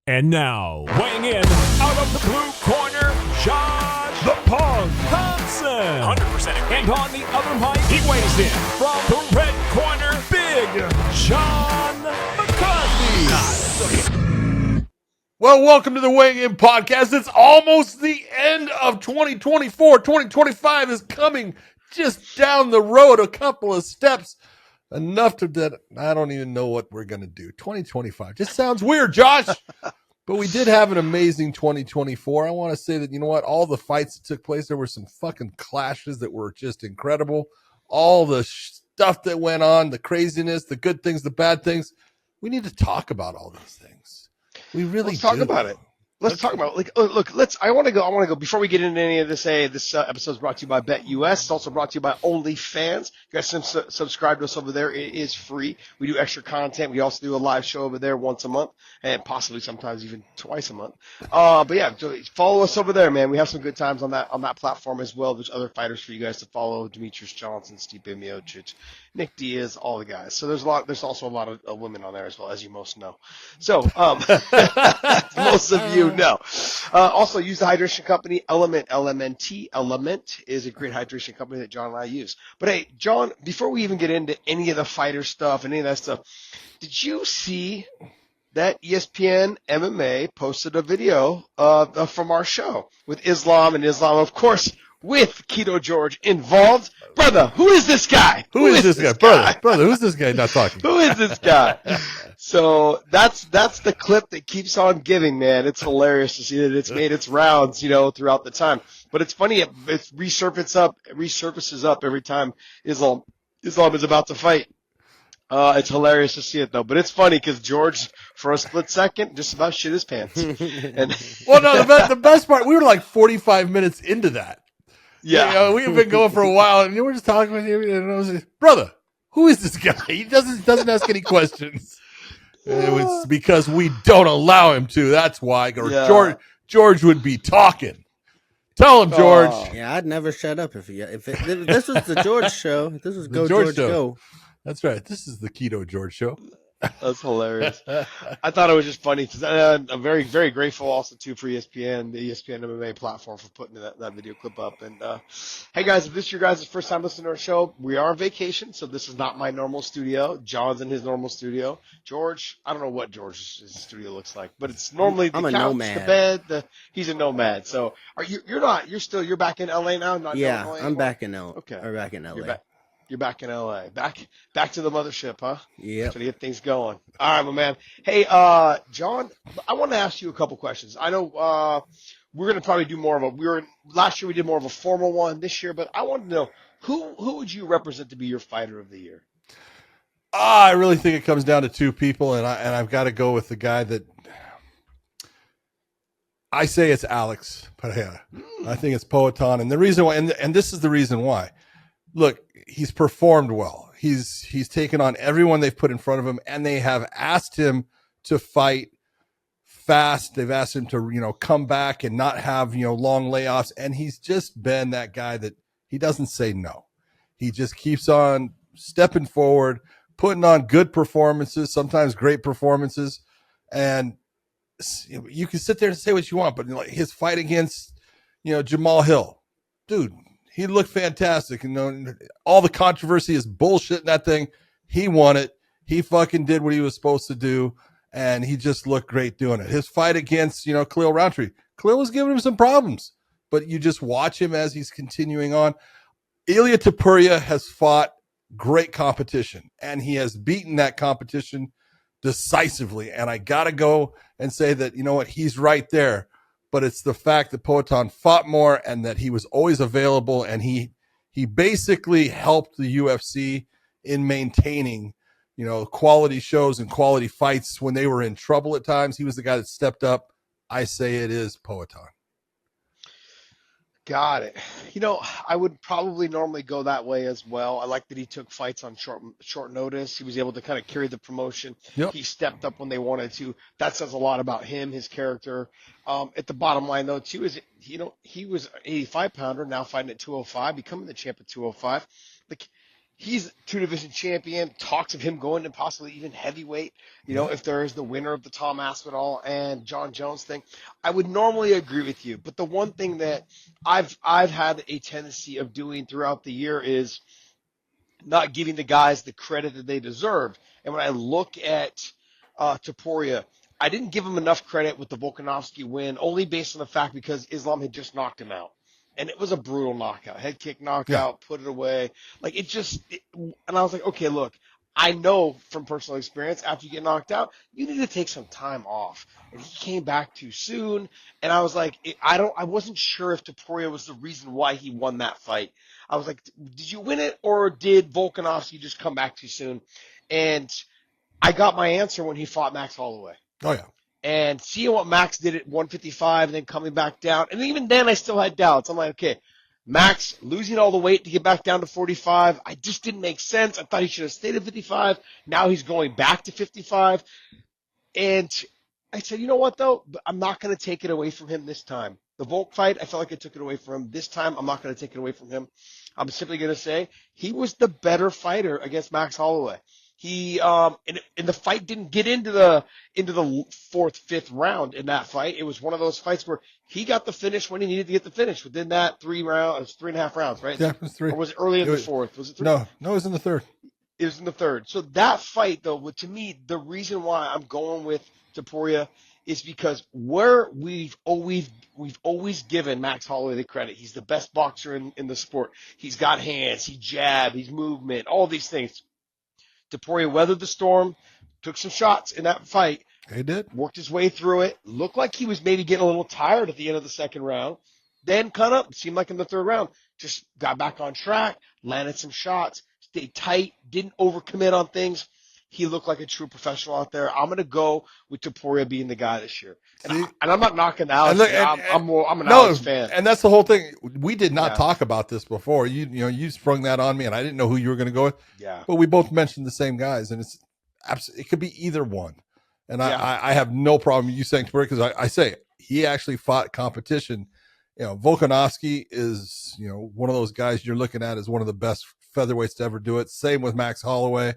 And now, weighing in out of the blue corner, Josh the Punk Thompson. 100%. And on the other mic, he weighs in from the red corner, Big John McCarthy. Well, welcome to the Weighing In Podcast. It's almost the end of 2024. 2025 is coming just down the road a couple of steps. Enough to that I don't even know what we're going to do. 2025 just sounds weird, Josh. But we did have an amazing 2024. I want to say that, you know what? All the fights that took place, there were some fucking clashes that were just incredible. All the stuff that went on, the craziness, the good things, the bad things. We need to talk about all these things. We really Let's talk about it. Let's talk about it. I want to go before we get into any of this. This episode is brought to you by BetUS. It's also brought to you by OnlyFans. You guys can subscribe to us over there. It is free. We do extra content. We also do a live show over there once a month and possibly sometimes even twice a month. But yeah, follow us over there, man. We have some good times on that platform as well. There's other fighters for you guys to follow: Demetrius Johnson, Stipe Miocic, Nick Diaz, all the guys. So there's also a lot of women on there as well, as you most know. So most of you know. Also, use the hydration company LMNT. LMNT is a great hydration company that John and I use. But hey, John, before we even get into any of the fighter stuff and any of that stuff, did you see that ESPN MMA posted a video from our show with Islam, of course, with Keto George involved? Brother, who is this guy? Who is this guy? Brother, who's this guy not talking? Who is this guy? So that's the clip that keeps on giving, man. It's hilarious to see that it's made its rounds, throughout the time. But it's funny, it resurfaces up every time Islam is about to fight. It's hilarious to see it though. But it's funny because George, for a split second, just about shit his pants. Well, no, the best part, we were like 45 minutes into that. Yeah, we've been going for a while, and we're just talking with him, and I was like, brother, who is this guy? He doesn't ask any questions. And it was because we don't allow him to. That's why. Or George would be talking. Tell him, George. Yeah, I'd never shut up if this was the George show. This was Go George Go. That's right. This is the Keto George show. That's hilarious. I thought it was just funny because I'm very, very grateful also too for ESPN, the ESPN MMA platform, for putting that video clip up. And hey guys, if this is your guys' first time listening to our show, we are on vacation, so this is not my normal studio. John's in his normal studio. George, I don't know what George's studio looks like, but it's normally the couch, nomad. the bed. He's a nomad. So you're back in LA now? I'm back in LA. Okay, I'm back in LA. You're back in LA. Back to the mothership, huh? Yeah. To get things going. All right, my man. Hey, John, I want to ask you a couple questions. I know we're going to probably do more of last year we did more of a formal one this year, but I wanted to know who would you represent to be your fighter of the year? I really think it comes down to two people, and I've got to go with the guy that I say it's Alex Pereira. I think it's Poatan, and the reason why, and this is the reason why. Look, he's performed well. He's taken on everyone they've put in front of him, and they have asked him to fight fast. They've asked him to, come back and not have, long layoffs. And he's just been that guy that he doesn't say no. He just keeps on stepping forward, putting on good performances, sometimes great performances. And you can sit there and say what you want, but his fight against, Jamal Hill, dude, he looked fantastic. All the controversy is bullshit in that thing. He won it. He fucking did what he was supposed to do, and he just looked great doing it. His fight against, Khalil Rountree. Khalil was giving him some problems, but you just watch him as he's continuing on. Ilia Topuria has fought great competition, and he has beaten that competition decisively. And I got to go and say that, he's right there. But it's the fact that Poatan fought more and that he was always available, and he basically helped the UFC in maintaining, quality shows and quality fights when they were in trouble at times. He was the guy that stepped up. I say it is Poatan. Got it. I would probably normally go that way as well. I like that he took fights on short notice. He was able to kind of carry the promotion. Yep. He stepped up when they wanted to. That says a lot about him, his character. At the bottom line, though, too, is, he was an 85-pounder, now fighting at 205, becoming the champ at 205. he's two-division champion. Talks of him going to possibly even heavyweight. If there is the winner of the Tom Aspinall and John Jones thing, I would normally agree with you. But the one thing that I've had a tendency of doing throughout the year is not giving the guys the credit that they deserved. And when I look at Taporia, I didn't give him enough credit with the Volkanovski win, only based on the fact because Islam had just knocked him out. And it was a brutal knockout, head kick knockout, put it away. And I was like, okay, look, I know from personal experience, after you get knocked out, you need to take some time off. And he came back too soon. And I was like, I wasn't sure if Taporia was the reason why he won that fight. I was like, did you win it or did Volkanovski just come back too soon? And I got my answer when he fought Max Holloway. Oh yeah. And seeing what Max did at 155 and then coming back down. And even then I still had doubts. I'm like, okay, Max losing all the weight to get back down to 45. I just didn't make sense. I thought he should have stayed at 55. Now he's going back to 55. And I said, you know what, though? I'm not going to take it away from him this time. The Volk fight, I felt like I took it away from him. This time, I'm not going to take it away from him. I'm simply going to say he was the better fighter against Max Holloway. He and the fight didn't get into the fourth, fifth round in that fight. It was one of those fights where he got the finish when he needed to get the finish within that 3.5 rounds, right? Yeah, it was 3. Or was it early in the fourth? Was it 3? No, it was in the 3rd. It was in the 3rd. So that fight, though, to me, the reason why I'm going with Taporia is because we've always given Max Holloway the credit. He's the best boxer in the sport. He's got hands, he jab, he's movement, all these things. Taporia weathered the storm, took some shots in that fight. He did. Worked his way through it. Looked like he was maybe getting a little tired at the end of the 2nd round. Then cut up. Seemed like in the 3rd round, just got back on track, landed some shots, stayed tight, didn't overcommit on things. He looked like a true professional out there. I'm going to go with Taporia being the guy this year. And I'm not knocking Alex. I'm an Alex fan. And that's the whole thing. We did not talk about this before. You sprung that on me, and I didn't know who you were going to go with. Yeah. But we both mentioned the same guys, and it could be either one. And I have no problem with you saying Taporia because I say he actually fought competition. Volkanovski is one of those guys you're looking at as one of the best featherweights to ever do it. Same with Max Holloway.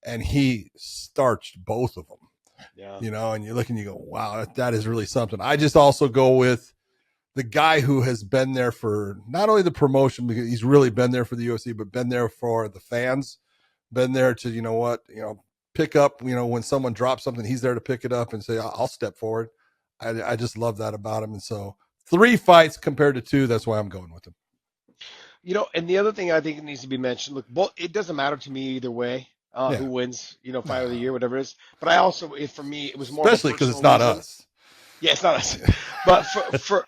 And he starched both of them, and you look and you go, wow, that is really something. I just also go with the guy who has been there for not only the promotion, because he's really been there for the UFC, but been there for the fans, been there to, pick up, when someone drops something, he's there to pick it up and say, I'll step forward. I just love that about him. And so 3 fights compared to 2, that's why I'm going with him. And the other thing I think needs to be mentioned, look, it doesn't matter to me either way. Who wins, fight of the year, whatever it is. But I also, for me, it was more especially because it's not reason. us. Yeah, it's not us. But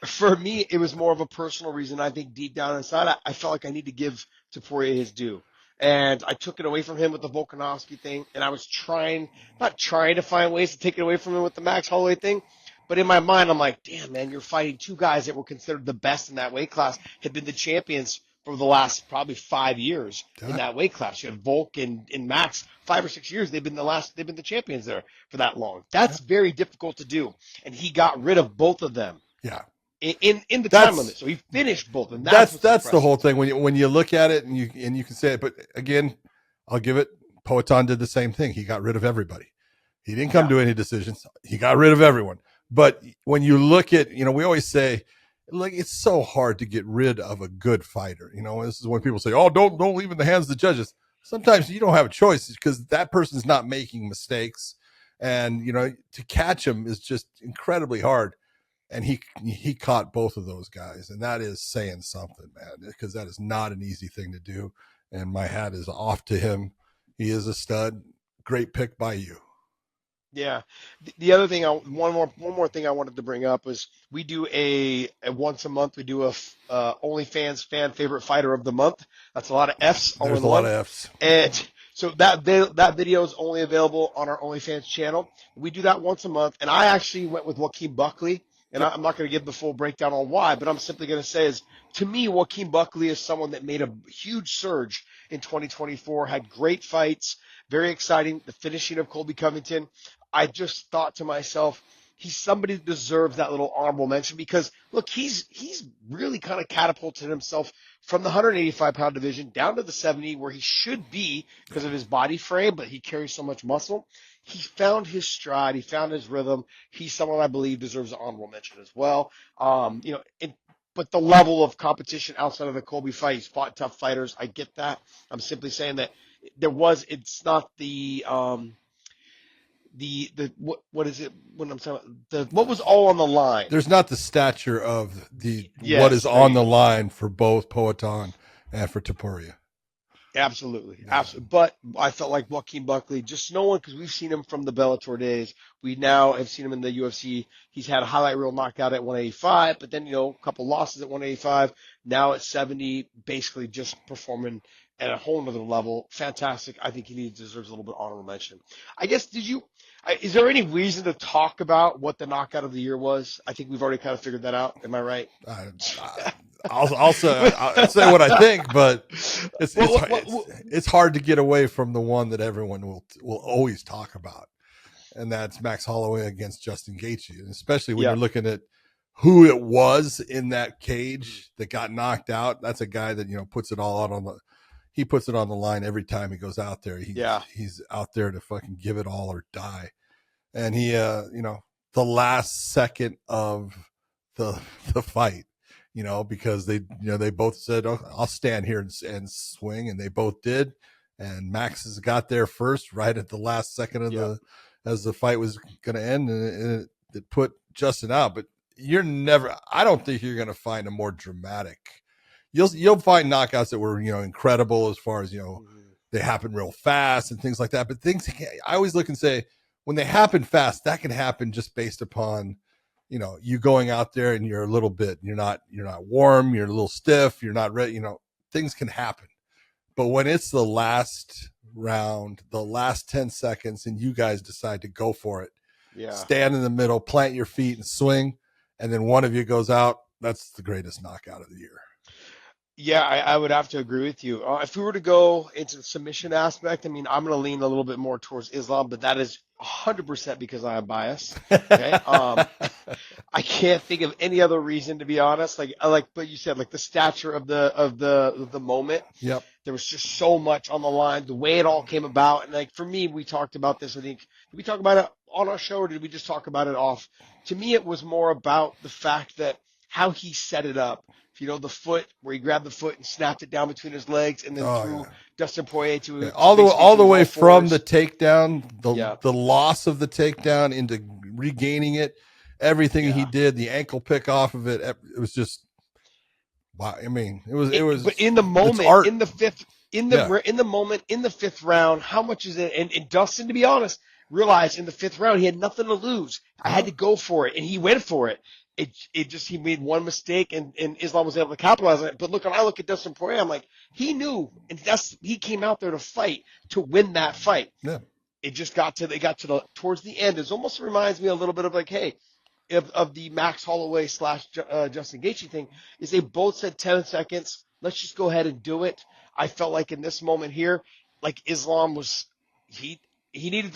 for me, it was more of a personal reason. I think deep down inside, I felt like I need to give Taporia his due. And I took it away from him with the Volkanovski thing. And I was not trying to find ways to take it away from him with the Max Holloway thing. But in my mind, I'm like, damn, man, you're fighting 2 guys that were considered the best in that weight class, had been the champions for the last probably 5 years in that weight class. You had Volk and Max, 5 or 6 years. They've been the champions there for that long. That's very difficult to do. And he got rid of both of them. Yeah. In the time limit. So he finished both of them. That's the whole thing. When you look at it and you can say it, but again, I'll give it. Poatan did the same thing. He got rid of everybody. He didn't come to any decisions. He got rid of everyone. But when you look at, we always say, like, it's so hard to get rid of a good fighter. This is when people say, oh, don't leave in the hands of the judges. Sometimes you don't have a choice because that person's not making mistakes. And, to catch him is just incredibly hard. And he caught both of those guys. And that is saying something, man, because that is not an easy thing to do. And my hat is off to him. He is a stud. Great pick by you. Yeah. The other thing, one more thing I wanted to bring up was we do a once a month. We do a OnlyFans fan favorite fighter of the month. That's a lot of F's. There's a lot of F's. And so that video is only available on our OnlyFans channel. We do that once a month. And I actually went with Joaquin Buckley. And I'm not going to give the full breakdown on why, but I'm simply going to say to me, Joaquin Buckley is someone that made a huge surge in 2024, had great fights, very exciting, the finishing of Colby Covington. I just thought to myself, he's somebody that deserves that little honorable mention because look, he's really kind of catapulted himself from the 185-pound division down to the 70 where he should be because of his body frame, but he carries so much muscle. He found his stride. He found his rhythm. He's someone I believe deserves an honorable mention as well. But the level of competition outside of the Colby fight, he's fought tough fighters. I get that. I'm simply saying that it's not the what is it when I'm talking what was all on the line. There's not the stature of Yes, what is on the line for both Poatan and for Topuria. Absolutely. But I felt like Joaquin Buckley, just no one, because we've seen him from the Bellator days. We now have seen him in the UFC. He's had a highlight reel knockout at 185, but then, a couple losses at 185. Now at 70, basically just performing at a whole nother level. Fantastic. I think he deserves a little bit of honorable mention. I guess, is there any reason to talk about what the knockout of the year was? I think we've already kind of figured that out. Am I right? I'll say what I think, but it's hard to get away from the one that everyone will always talk about, and that's Max Holloway against Justin Gaethje, and especially when you're looking at who it was in that cage that got knocked out. That's a guy that puts it all out he puts it on the line every time he goes out there. He's out there to fucking give it all or die, and he the last second of the fight. Because they both said, "Oh, I'll stand here and swing," and they both did. And Max has got there first, right at the last second of as the fight was going to end, and it put Justin out. But I don't think you're going to find a more dramatic. You'll find knockouts that were incredible as far as they happen real fast and things like that. But I always look and say when they happen fast, that can happen just based upon. You going out there and you're a little bit, you're not warm, you're a little stiff, you're not ready, things can happen. But when it's the last round, the last 10 seconds, and you guys decide to go for it, stand in the middle, plant your feet and swing, and then one of you goes out, that's the greatest knockout of the year. Yeah, I would have to agree with you. If we were to go into the submission aspect, I'm going to lean a little bit more towards Islam, but that is 100% because I am biased. Okay. I can't think of any other reason, to be honest. But you said, the stature of the moment. Yep. There was just so much on the line, the way it all came about. And for me, we talked about this. I think, did we talk about it on our show or did we just talk about it off? To me, it was more about the fact that how he set it up. The foot where he grabbed the foot and snapped it down between his legs and then threw Dustin Poirier to all the way from the takedown, the loss of the takedown into regaining it, everything he did, the ankle pick off of it, it was just wow. I mean, it was. But in the moment, in the fifth, in the moment, in the fifth round, how much is it? And Dustin, to be honest, realized in the fifth round he had nothing to lose. I had to go for it, and he went for it. He made one mistake and Islam was able to capitalize on it. But when I look at Dustin Poirier, I'm like, he knew, and he came out there to fight to win that fight. Yeah. It just got towards the end. It almost reminds me a little bit of of the Max Holloway / Justin Gaethje thing is they both said 10 seconds. Let's just go ahead and do it. I felt like in this moment here, Islam was, he needed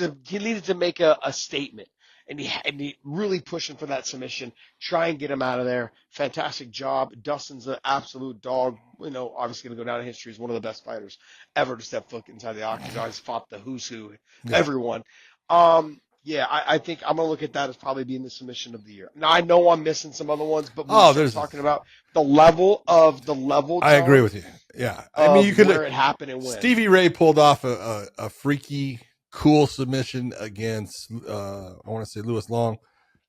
to make a statement. And he really pushing for that submission, try and get him out of there. Fantastic job. Dustin's an absolute dog. Obviously going to go down in history as one of the best fighters ever to step foot inside the octagon. He's fought the who's who, everyone. I think I'm going to look at that as probably being the submission of the year. Now, I know I'm missing some other ones, but we're talking about the level. I agree with you. Yeah. I mean, you could where it happened and when. Stevie Ray pulled off a freaky, cool submission against I want to say Lewis Long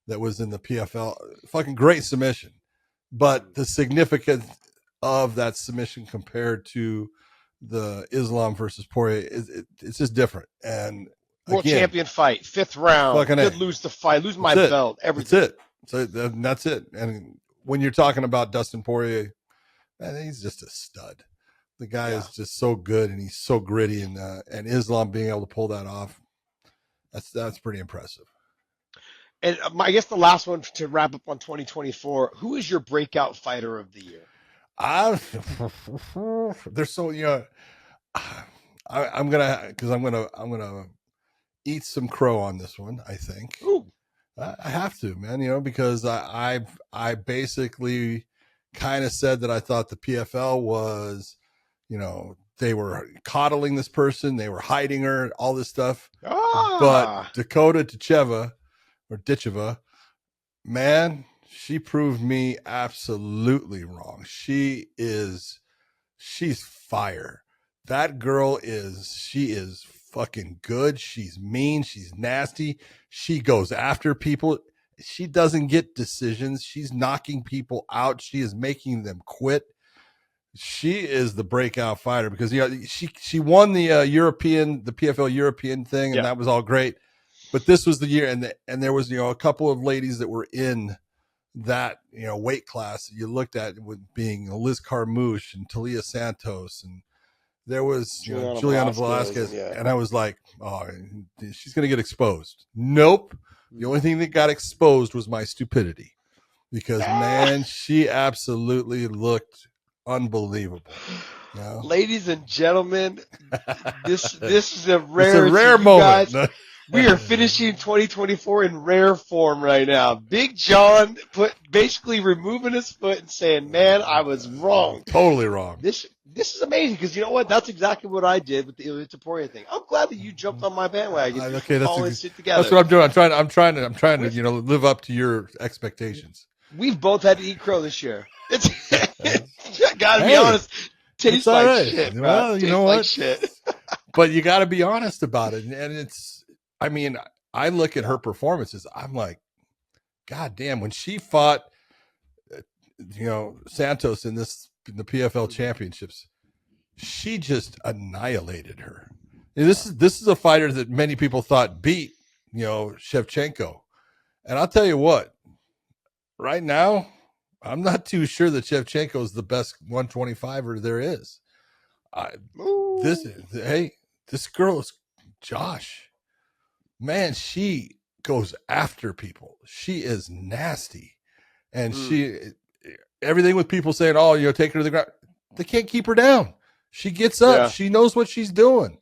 that was in the PFL. Fucking great submission. But the significance of that submission compared to the Islam versus Poirier it's just different. And world champion fight, 5th round, could lose the fight, lose my belt, everything. That's it. So that's it. And when you're talking about Dustin Poirier, man, he's just a stud. The guy is just so good and he's so gritty, and Islam being able to pull that off, that's pretty impressive. And I guess the last one to wrap up on 2024, who is your breakout fighter of the year? They're so I'm gonna eat some crow on this one. I think. Ooh. I have to, man, because I basically kind of said that I thought the PFL was, they were coddling this person, they were hiding her, all this stuff. But Dakota Ditcheva, man, she proved me absolutely wrong. She's fire. That girl she is fucking good. She's mean. She's nasty. She goes after people. She doesn't get decisions. She's knocking people out. She is making them quit. She is the breakout fighter because she won the PFL European thing, and that was all great. But this was the year, and there was a couple of ladies that were in that weight class that you looked at with being Liz Carmouche and Talia Santos, and there was Juliana Velasquez, and I was like, oh, she's going to get exposed. Nope. The only thing that got exposed was my stupidity, because man, she absolutely looked unbelievable. Ladies and gentlemen, this is a rare moment. Guys. We are finishing 2024 in rare form right now. Big John basically removing his foot and saying, "Man, I was wrong, totally wrong." This is amazing because you know what? That's exactly what I did with the Ilya Taporia thing. I'm glad that you jumped on my bandwagon. Okay, sit together. That's what I'm doing. I'm trying to live up to your expectations. We've both had to eat crow this year. It's gotta be honest. Tastes like right. shit. Bro. Well, you know what? Shit. But you got to be honest about it, and it's. I mean, I look at her performances. I'm like, God damn! When she fought, Santos in the PFL championships, she just annihilated her. And this is a fighter that many people thought beat, Shevchenko. And I'll tell you what, right now, I'm not too sure that Shevchenko is the best 125er there is. This girl is Josh. Man, she goes after people. She is nasty. And everything with people saying, oh, take her to the ground. They can't keep her down. She gets up. Yeah. She knows what she's doing,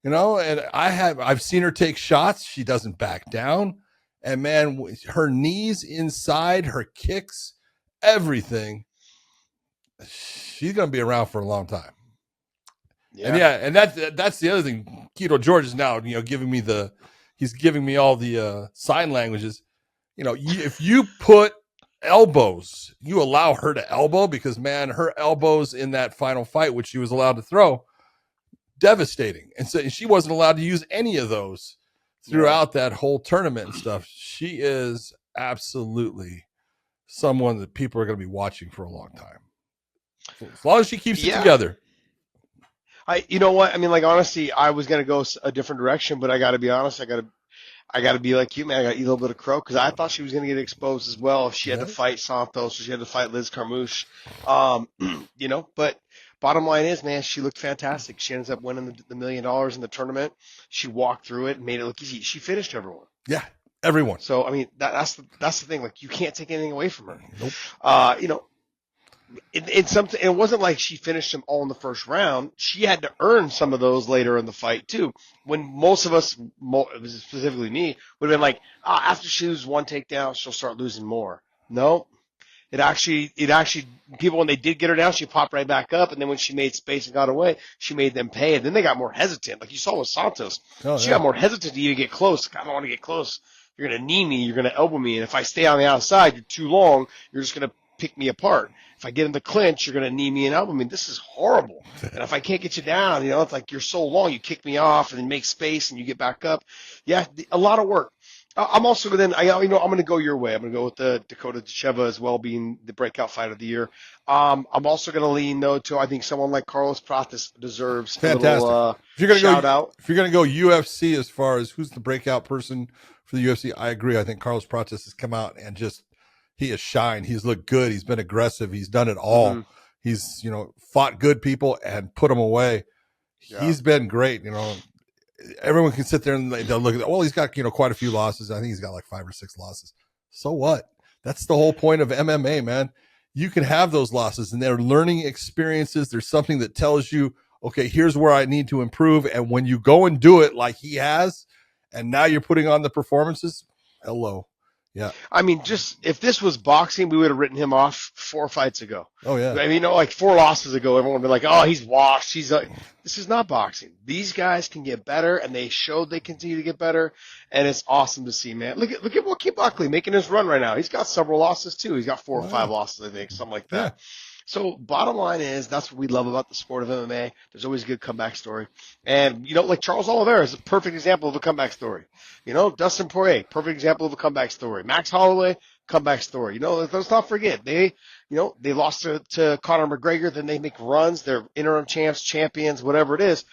and I've seen her take shots. She doesn't back down. And man, her knees inside, her kicks, everything. She's going to be around for a long time. Yeah. And that's the other thing. Keto George is now, giving me he's giving me all the sign languages. If you put elbows, you allow her to elbow, because man, her elbows in that final fight, which she was allowed to throw, devastating. And so she wasn't allowed to use any of those throughout that whole tournament and stuff. She is absolutely someone that people are going to be watching for a long time. As long as she keeps it together. You know what? I mean, like, honestly, I was going to go a different direction, but I got to be honest. I got to be like you, man. I got to eat a little bit of crow, because I thought she was going to get exposed as well if she had to fight Santos, or she had to fight Liz Carmouche. But bottom line is, man, she looked fantastic. She ends up winning the $1 million in the tournament. She walked through it and made it look easy. She finished everyone. Yeah, everyone. So, I mean, that's the thing. Like, you can't take anything away from her. Nope. It wasn't like she finished them all in the first round. She had to earn some of those later in the fight too. When most of us, specifically me, would have been like, after she loses one takedown, she'll start losing more. No, it actually, people, when they did get her down, she popped right back up. And then when she made space and got away, she made them pay. And then they got more hesitant. Like you saw with Santos, she got more hesitant to even get close. Like, I don't want to get close. You're going to knee me. You're going to elbow me. And if I stay on the outside, you're too long. You're just going to pick me apart. If I get in the clinch, you're going to knee me and elbow me. This is horrible. And if I can't get you down, it's like you're so long, you kick me off and then make space and you get back up. Yeah, a lot of work. I'm also going to I'm going to go your way. I'm going to go with the Dakota Ditcheva as well, being the breakout fight of the year. I'm also going to lean, though, to I think someone like Carlos Prates deserves fantastic. A little shout out. If you're going to go UFC as far as who's the breakout person for the UFC, I agree. I think Carlos Prates has come out and he has shined. He's looked good. He's been aggressive. He's done it all. Mm-hmm. He's, fought good people and put them away. Yeah. He's been great. Everyone can sit there and they'll look at that. Well, he's got, quite a few losses. I think he's got like 5 or 6 losses. So what? That's the whole point of MMA, man. You can have those losses and they're learning experiences. There's something that tells you, okay, here's where I need to improve. And when you go and do it like he has, and now you're putting on the performances, hello. Yeah. I mean, just if this was boxing, we would have written him off 4 fights ago. Oh yeah. I mean, you know, like 4 losses ago, everyone would be like, "Oh, he's washed." He's like, this is not boxing. These guys can get better, and they showed they continue to get better, and it's awesome to see, man. Look at Joaquin Buckley making his run right now. He's got several losses too. He's got 4 or 5 losses, I think, something like that. Yeah. So bottom line is that's what we love about the sport of MMA. There's always a good comeback story. And, you know, like Charles Oliveira is a perfect example of a comeback story. You know, Dustin Poirier, perfect example of a comeback story. Max Holloway, comeback story. You know, let's not forget, they lost to Conor McGregor, then they make runs. They're interim champions, whatever it is.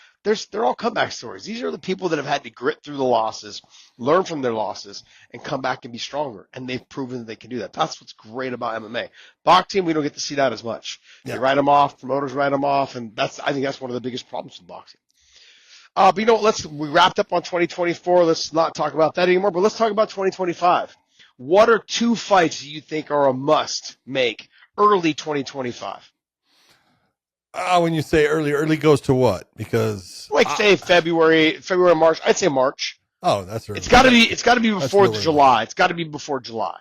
They're all comeback stories. These are the people that have had to grit through the losses, learn from their losses, and come back and be stronger. And they've proven that they can do that. That's what's great about MMA. Boxing, we don't get to see that as much. Yeah. They write them off, promoters write them off, and I think that's one of the biggest problems with boxing. But you know, we wrapped up on 2024. Let's not talk about that anymore, but let's talk about 2025. What are 2 fights you think are a must make early 2025? When you say early goes to what? Because Like say February, March. I'd say March. oh, that's early. It's got to be before really July. It's got to be before July.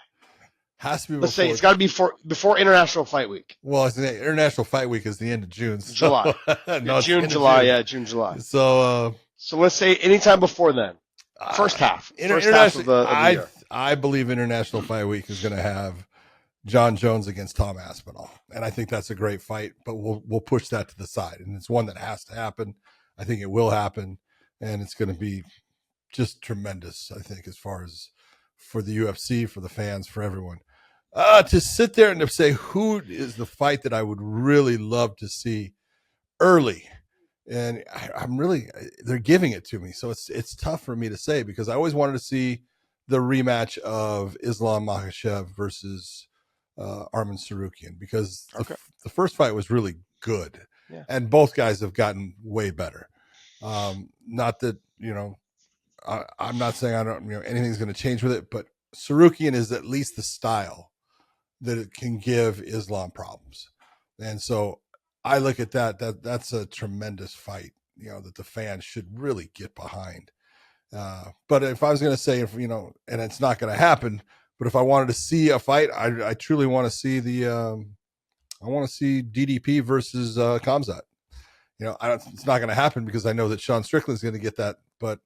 Has to be. Let's say it's got to be before International Fight Week. Well, I think International Fight Week is the end of June. So. July. No, it's the June, end of July. June. Yeah, June, July. So let's say anytime before then. First half. First half of the year. I believe International Fight Week is going to have John Jones against Tom Aspinall, and I think that's a great fight. But we'll push that to the side, and it's one that has to happen. I think it will happen, and it's going to be just tremendous. I think as far as for the UFC, for the fans, for everyone. To sit there and to say who is the fight that I would really love to see early, and I'm really they're giving it to me, so it's tough for me to say because I always wanted to see the rematch of Islam Makhachev versus Arman Sarukian because the first fight was really good, and both guys have gotten way better. Not that I'm not saying I don't anything's going to change with it, but Sarukian is at least the style that it can give Islam problems. And so I look at that's a tremendous fight, that the fans should really get behind. But if I was going to say, and it's not going to happen, but if I wanted to see a fight, I truly want to see I want to see DDP versus Khamzat. It's not going to happen because I know that Sean Strickland's going to get that, but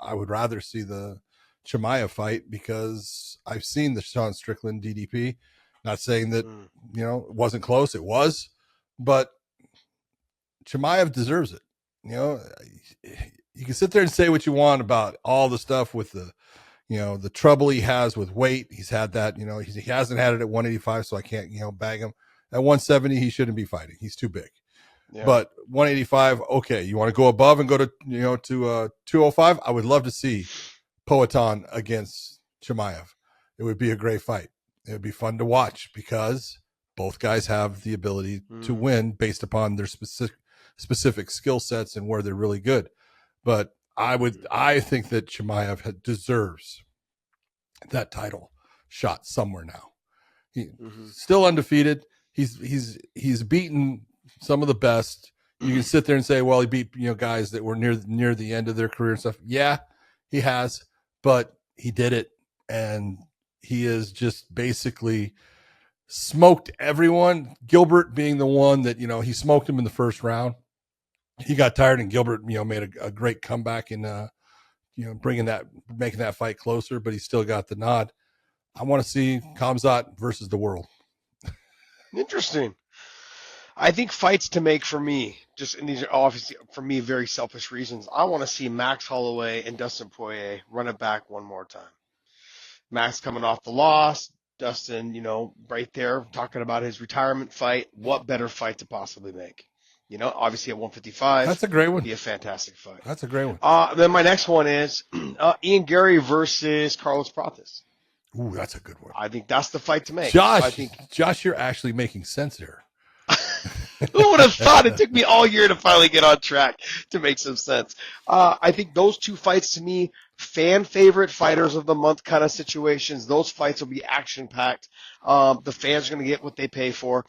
I would rather see the Chimaev fight because I've seen the Sean Strickland DDP. Not saying that, it wasn't close. It was, but Chimaev deserves it. You can sit there and say what you want about all the stuff with the trouble he has with weight. He's had that, he hasn't had it at 185. So I can't, bag him at 170. He shouldn't be fighting. He's too big, but 185. Okay. You want to go above and go to, to 205. I would love to see Poatan against Chimaev. It would be a great fight. It would be fun to watch because both guys have the ability to win based upon their specific skill sets and where they're really good. But I think that Chimaev deserves that title shot somewhere now. He's still undefeated. He's beaten some of the best. You can sit there and say, well, he beat guys that were near the end of their career and stuff. Yeah, he has, but he did it, and he is just basically smoked everyone. Gilbert being the one that, he smoked him in the first round. He got tired and Gilbert, made a great comeback and, making that fight closer, but he still got the nod. I want to see Khamzat versus the world. Interesting. I think fights to make for me, and these are obviously for me very selfish reasons. I want to see Max Holloway and Dustin Poirier run it back one more time. Max coming off the loss, Dustin, right there talking about his retirement fight. What better fight to possibly make? Obviously at 155. That's a great one. Be a fantastic fight. That's a great one. Then my next one is Ian Gary versus Carlos Prates. Ooh, that's a good one. I think that's the fight to make. Josh, you're actually making sense here. Who would have thought? It took me all year to finally get on track to make some sense. I think those 2 fights to me, fan favorite fighters of the month kind of situations. Those fights will be action packed. The fans are going to get what they pay for.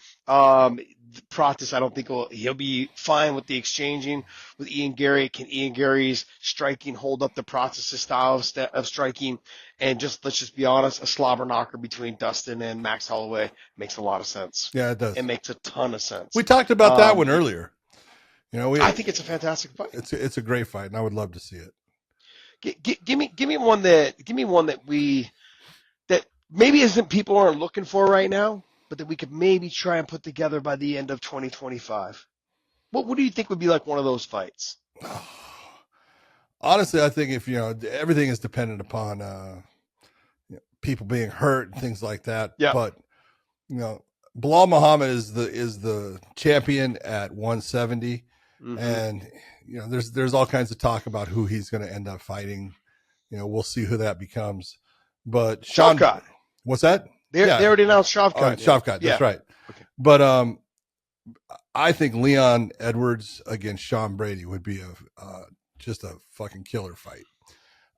Pratis, I don't think he'll be fine with the exchanging with Ian Gary. Can Ian Gary's striking hold up the Pratis' style of striking? And let's just be honest, a slobber knocker between Dustin and Max Holloway makes a lot of sense. Yeah, it does. It makes a ton of sense. We talked about that one earlier. I think it's a fantastic fight. It's a great fight, and I would love to see it. Give me one that maybe isn't people aren't looking for right now, but that we could maybe try and put together by the end of 2025. What do you think would be like one of those fights? Honestly, I think if everything is dependent upon people being hurt and things like that. Yeah. But Bilal Muhammad is the champion at 170, and there's all kinds of talk about who he's going to end up fighting. We'll see who that becomes. But Shavkat. What's that? They already announced Shavkat. Shavkat, that's right. Okay. But I think Leon Edwards against Sean Brady would be just a fucking killer fight.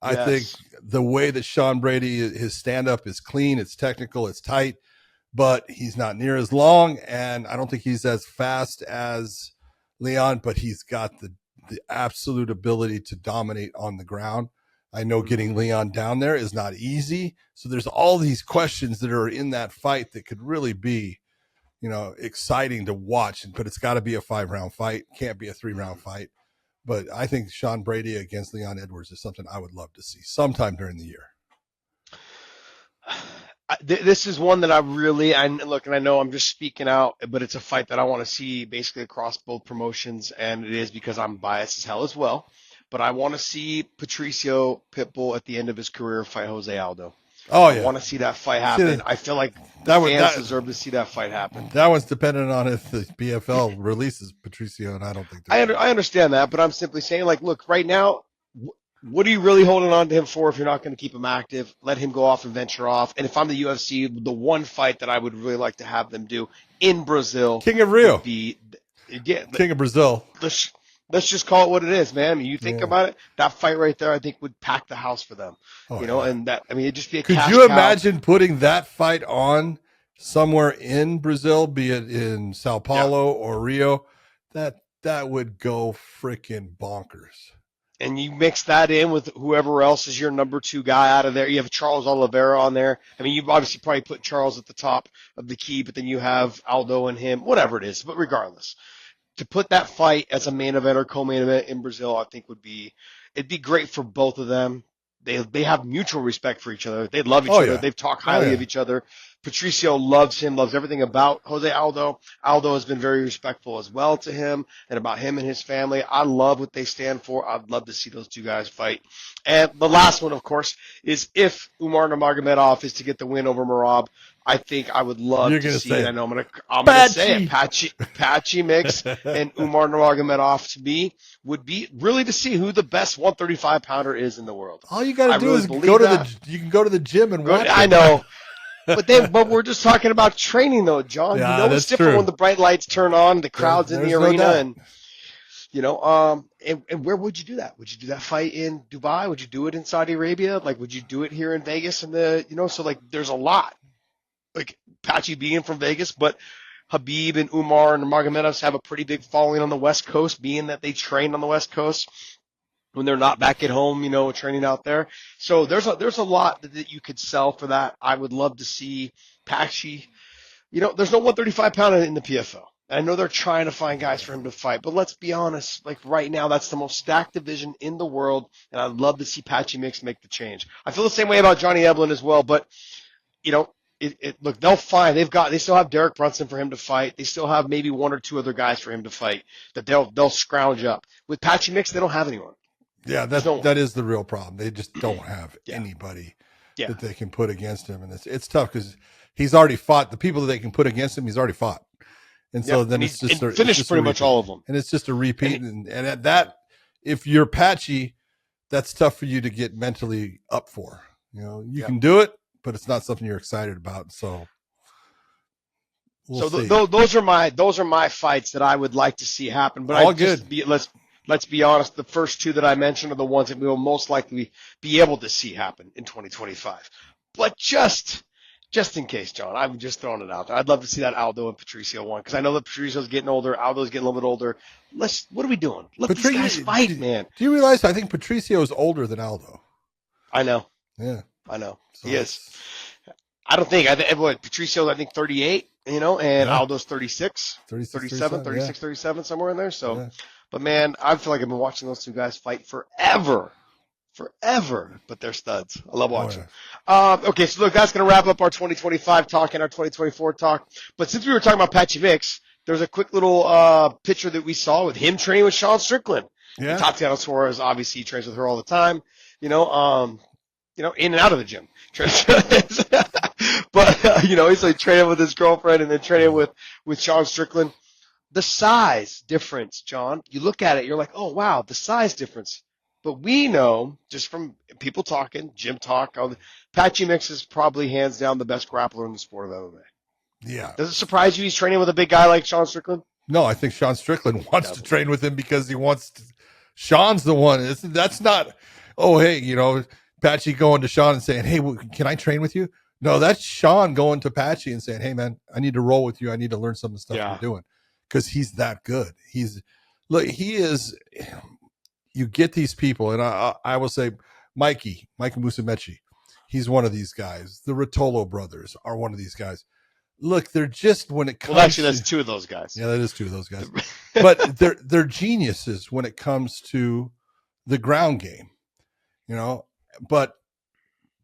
I think the way that Sean Brady, his stand-up is clean, it's technical, it's tight, but he's not near as long, and I don't think he's as fast as Leon, but he's got the absolute ability to dominate on the ground. I know getting Leon down there is not easy. So there's all these questions that are in that fight that could really be, exciting to watch. But it's got to be a 5-round fight. Can't be a 3-round fight. But I think Sean Brady against Leon Edwards is something I would love to see sometime during the year. This is one that and I know I'm just speaking out, but it's a fight that I want to see basically across both promotions. And it is because I'm biased as hell as well. But I want to see Patricio Pitbull at the end of his career fight Jose Aldo. Oh, yeah. I want to see that fight happen. I feel like fans deserve to see that fight happen. That one's dependent on if the BFL releases Patricio, and I don't think I understand that, but I'm simply saying, look, right now, what are you really holding on to him for if you're not going to keep him active? Let him go off and venture off. And if I'm the UFC, the one fight that I would really like to have them do in Brazil, King of Rio, King of Brazil. Let's just call it what it is, man. I mean, you think about it, that fight right there, I think would pack the house for them. And it'd just be a cash cow. Could you imagine putting that fight on somewhere in Brazil, be it in Sao Paulo or Rio? That would go freaking bonkers. And you mix that in with whoever else is your number 2 guy out of there. You have Charles Oliveira on there. I mean, you obviously probably put Charles at the top of the key, but then you have Aldo and him, whatever it is. But regardless, to put that fight as a main event or co-main event in Brazil, I think it'd be great for both of them. They have mutual respect for each other. They love each other. Yeah. They've talked highly of each other. Patricio loves him, loves everything about Jose Aldo. Aldo has been very respectful as well to him and about him and his family. I love what they stand for. I'd love to see those two guys fight. And the last one, of course, is if Umar Nurmagomedov is to get the win over Merab, I think I would love to see it. I know I'm gonna say it. Patchy Mix and Umar Nurmagomedov to me would be really to see who the best 135 pounder is in the world. All you got to do is go to the gym and watch. I know. But we're just talking about training though, John. Yeah, it's different when the bright lights turn on, the crowd's in the arena, and where would you do that? Would you do that fight in Dubai? Would you do it in Saudi Arabia? Would you do it here in Vegas? There's a lot. Patchy being from Vegas, but Habib and Umar and Nurmagomedov have a pretty big following on the West Coast, being that they train on the West Coast when they're not back at home, training out there. So there's a lot that you could sell for that. I would love to see Patchy. There's no 135 pounder in the PFL. I know they're trying to find guys for him to fight, but let's be honest, right now, that's the most stacked division in the world, and I'd love to see Patchy Mix make the change. I feel the same way about Johnny Eblin as well, but, look, they'll find, they still have Derek Brunson for him to fight. They still have maybe 1 or 2 other guys for him to fight that they'll scrounge up. With Patchy Mix, they don't have anyone. Yeah, that is the real problem. They just don't have anybody that they can put against him, and it's tough because he's already fought the people that they can put against him. He's already fought, and so then it's just finished pretty much all of them, and it's just a repeat. And at that, if you're Patchy, that's tough for you to get mentally up for. You can do it, but it's not something you're excited about. So, those are my fights that I would like to see happen. But let's be honest, the first 2 that I mentioned are the ones that we will most likely be able to see happen in 2025. But just Just in case, John. I'm just throwing it out there. I'd love to see that Aldo and Patricio one because I know that Patricio's getting older. Aldo's getting a little bit older. What are we doing? Let these guys fight, man. Do you realize I think Patricio is older than Aldo? I know. Yeah. I know. So He is. I don't think. Patricio's, I think, 38, and Aldo's 36, 37, 36, 37, somewhere in there. So, but man, I feel like I've been watching those two guys fight forever, but they're studs. I love watching. Okay, so look, that's going to wrap up our 2025 talk and our 2024 talk. But since we were talking about Patchy Mix, there's a quick little picture that we saw with him training with Sean Strickland. Yeah. And Tatiana Suarez, obviously, trains with her all the time. In and out of the gym. But, he's like training with his girlfriend and then training with Sean Strickland. The size difference, John, you look at it, you're like, oh, wow, the size difference. But we know, just from people talking, gym talk, Patchy Mix is probably hands down the best grappler in the sport of MMA. Yeah. Does it surprise you he's training with a big guy like Sean Strickland? No, I think Sean Strickland wants to train with him because he wants to. Sean's the one. That's not, oh, hey, Patchy going to Sean and saying, hey, can I train with you? No, that's Sean going to Patchy and saying, hey, man, I need to roll with you. I need to learn some of the stuff you're doing because he's that good. He is, you get these people, and I will say Mikey Musumeci, he's one of these guys. The Rotolo brothers are one of these guys. Look, they're just, when it comes actually, that's two of those guys. Yeah, that is two of those guys. But they're geniuses when it comes to the ground game, but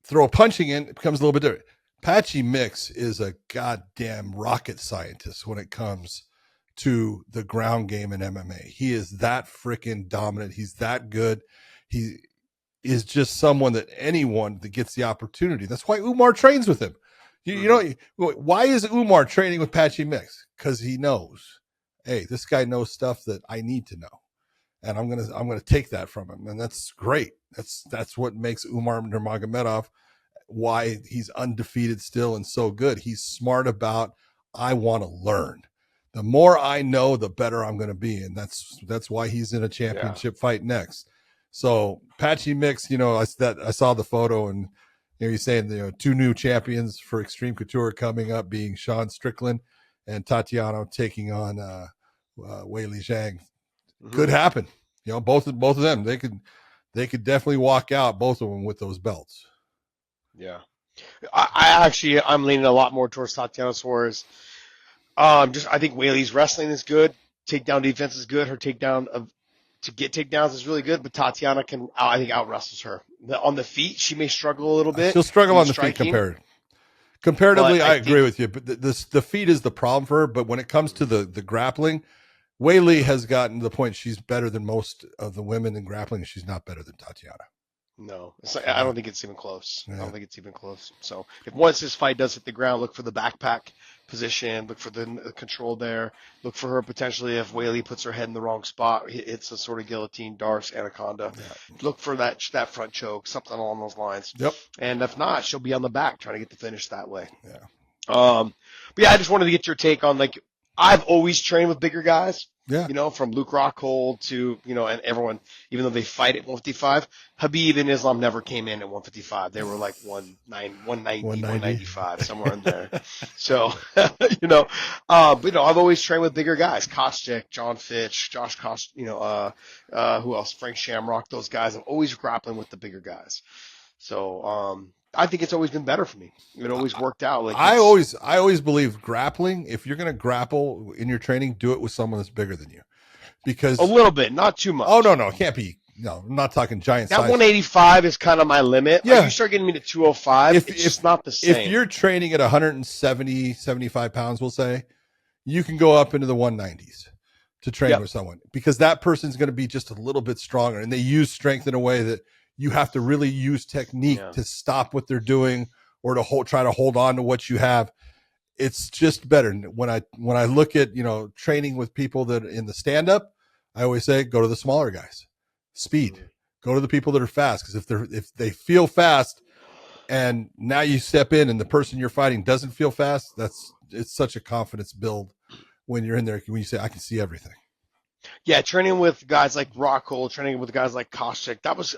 throw punching in, it becomes a little bit different. Patchy Mix is a goddamn rocket scientist when it comes to the ground game in MMA. He is that freaking dominant. He's that good. He is just someone that anyone that gets the opportunity. That's why Umar trains with him. Why is Umar training with Patchy Mix? Because he knows, hey, this guy knows stuff that I need to know, and I'm gonna take that from him, and that's great. That's what makes Umar Nurmagomedov why he's undefeated still and so good. He's smart about, I want to learn. The more I know, the better I'm going to be, and that's why he's in a championship fight next. So Patchy Mix, I saw the photo, and he's saying two new champions for Extreme Couture coming up, being Sean Strickland and Tatiana taking on Weili Zhang. Could happen. Both of them, they could definitely walk out, both of them, with those belts. Yeah, I'm leaning a lot more towards Tatiana Suarez. I think Weili's wrestling is good. Takedown defense is good. Her takedown to get takedowns is really good, but Tatiana I think out wrestles her. On the feet, she may struggle a little bit. She'll struggle on the feet comparatively. I agree with you, but the feet is the problem for her. But when it comes to the grappling, Weili has gotten to the point she's better than most of the women in grappling, and she's not better than Tatiana. No, I don't think it's even close. Yeah. I don't think it's even close. So if once this fight does hit the ground, look for the backpack position, look for the control there, look for her potentially if Weili puts her head in the wrong spot, it's a sort of guillotine, Darce, anaconda. Yeah. Look for that front choke, something along those lines. Yep. And if not, she'll be on the back trying to get the finish that way. Yeah. But yeah, I just wanted to get your take on, I've always trained with bigger guys. Yeah. From Luke Rockhold to, and everyone, even though they fight at 155, Habib and Islam never came in at 155. They were like 190, 195, somewhere in there. So, but, I've always trained with bigger guys. Koscheck, John Fitch, Josh Kost, who else? Frank Shamrock, those guys. I'm always grappling with the bigger guys. So, I think it's always been better for me. It always worked out. I always believe grappling. If you're going to grapple in your training, do it with someone that's bigger than you, because a little bit, not too much. Oh no, it can't be. No, I'm not talking giant size. That 185 is kind of my limit. Yeah. You start getting me to 205, it's just not the same. If you're training at 170, 75 pounds, we'll say, you can go up into the 190s to train with someone, because that person's going to be just a little bit stronger, and they use strength in a way that you have to really use technique to stop what they're doing or to try to hold on to what you have. It's just better. When I look at, training with people that in the stand up, I always say, go to the smaller guys, speed, go to the people that are fast. Cause if they feel fast and now you step in and the person you're fighting doesn't feel fast, it's such a confidence build when you're in there, when you say, I can see everything. Yeah. Training with guys like Rockhold, training with guys like Koscheck, that was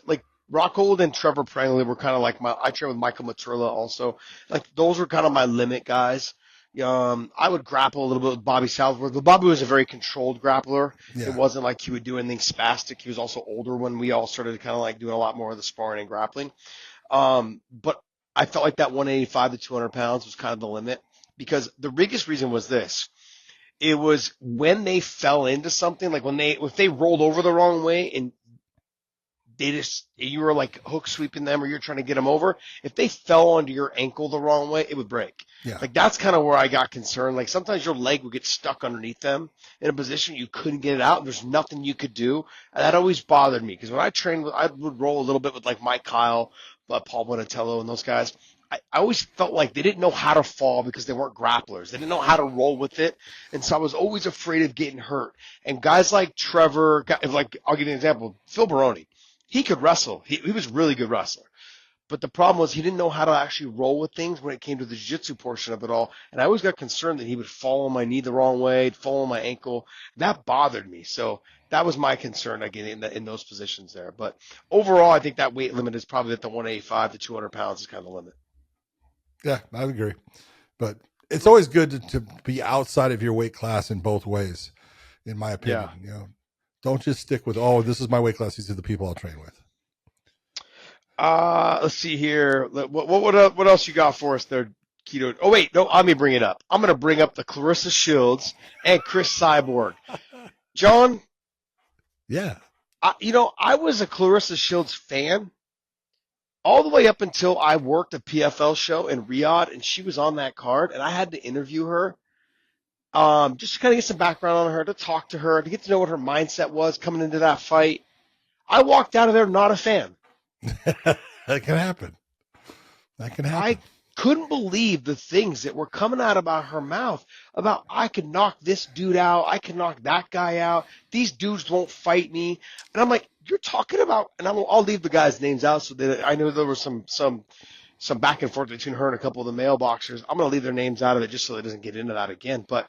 Rockhold and Trevor Prangley were kind of like I trained with Michael Maturla also. Like those were kind of my limit guys. I would grapple a little bit with Bobby Southworth, but Bobby was a very controlled grappler. Yeah. It wasn't like he would do anything spastic. He was also older when we all started kind of like doing a lot more of the sparring and grappling. But I felt like that 185 to 200 pounds was kind of the limit because the biggest reason was this. It was when they fell into something, like if they rolled over the wrong way and you were like hook sweeping them or you're trying to get them over. If they fell onto your ankle the wrong way, it would break. Yeah. Like that's kind of where I got concerned. Like sometimes your leg would get stuck underneath them in a position you couldn't get it out. And there's nothing you could do. And that always bothered me because when I trained, I would roll a little bit with like Mike Kyle, Paul Bonatello and those guys. I always felt like they didn't know how to fall because they weren't grapplers. They didn't know how to roll with it. And so I was always afraid of getting hurt. And guys like Trevor, like I'll give you an example, Phil Baroni. He could wrestle. He was a really good wrestler. But the problem was he didn't know how to actually roll with things when it came to the jiu-jitsu portion of it all. And I always got concerned that he would fall on my knee the wrong way, fall on my ankle. That bothered me. So that was my concern again in those positions there. But overall, I think that weight limit is probably at the 185 to 200 pounds is kind of the limit. Yeah, I agree. But it's always good to be outside of your weight class in both ways, in my opinion. Yeah. Don't just stick with, this is my weight class. These are the people I'll train with. Let's see here. What else you got for us there, Keto? Oh, wait. No, let me bring it up. I'm going to bring up the Clarissa Shields and Chris Cyborg. John? Yeah. I was a Clarissa Shields fan all the way up until I worked a PFL show in Riyadh, and she was on that card, and I had to interview her. Just to kind of get some background on her, to talk to her, to get to know what her mindset was coming into that fight. I walked out of there not a fan. That can happen. I couldn't believe the things that were coming out about her mouth about I could knock this dude out, I could knock that guy out, these dudes won't fight me. And I'm like, you're talking about, and I'll leave the guys' names out so that I know there was some back and forth between her and a couple of the male boxers. I'm going to leave their names out of it just so it doesn't get into that again. But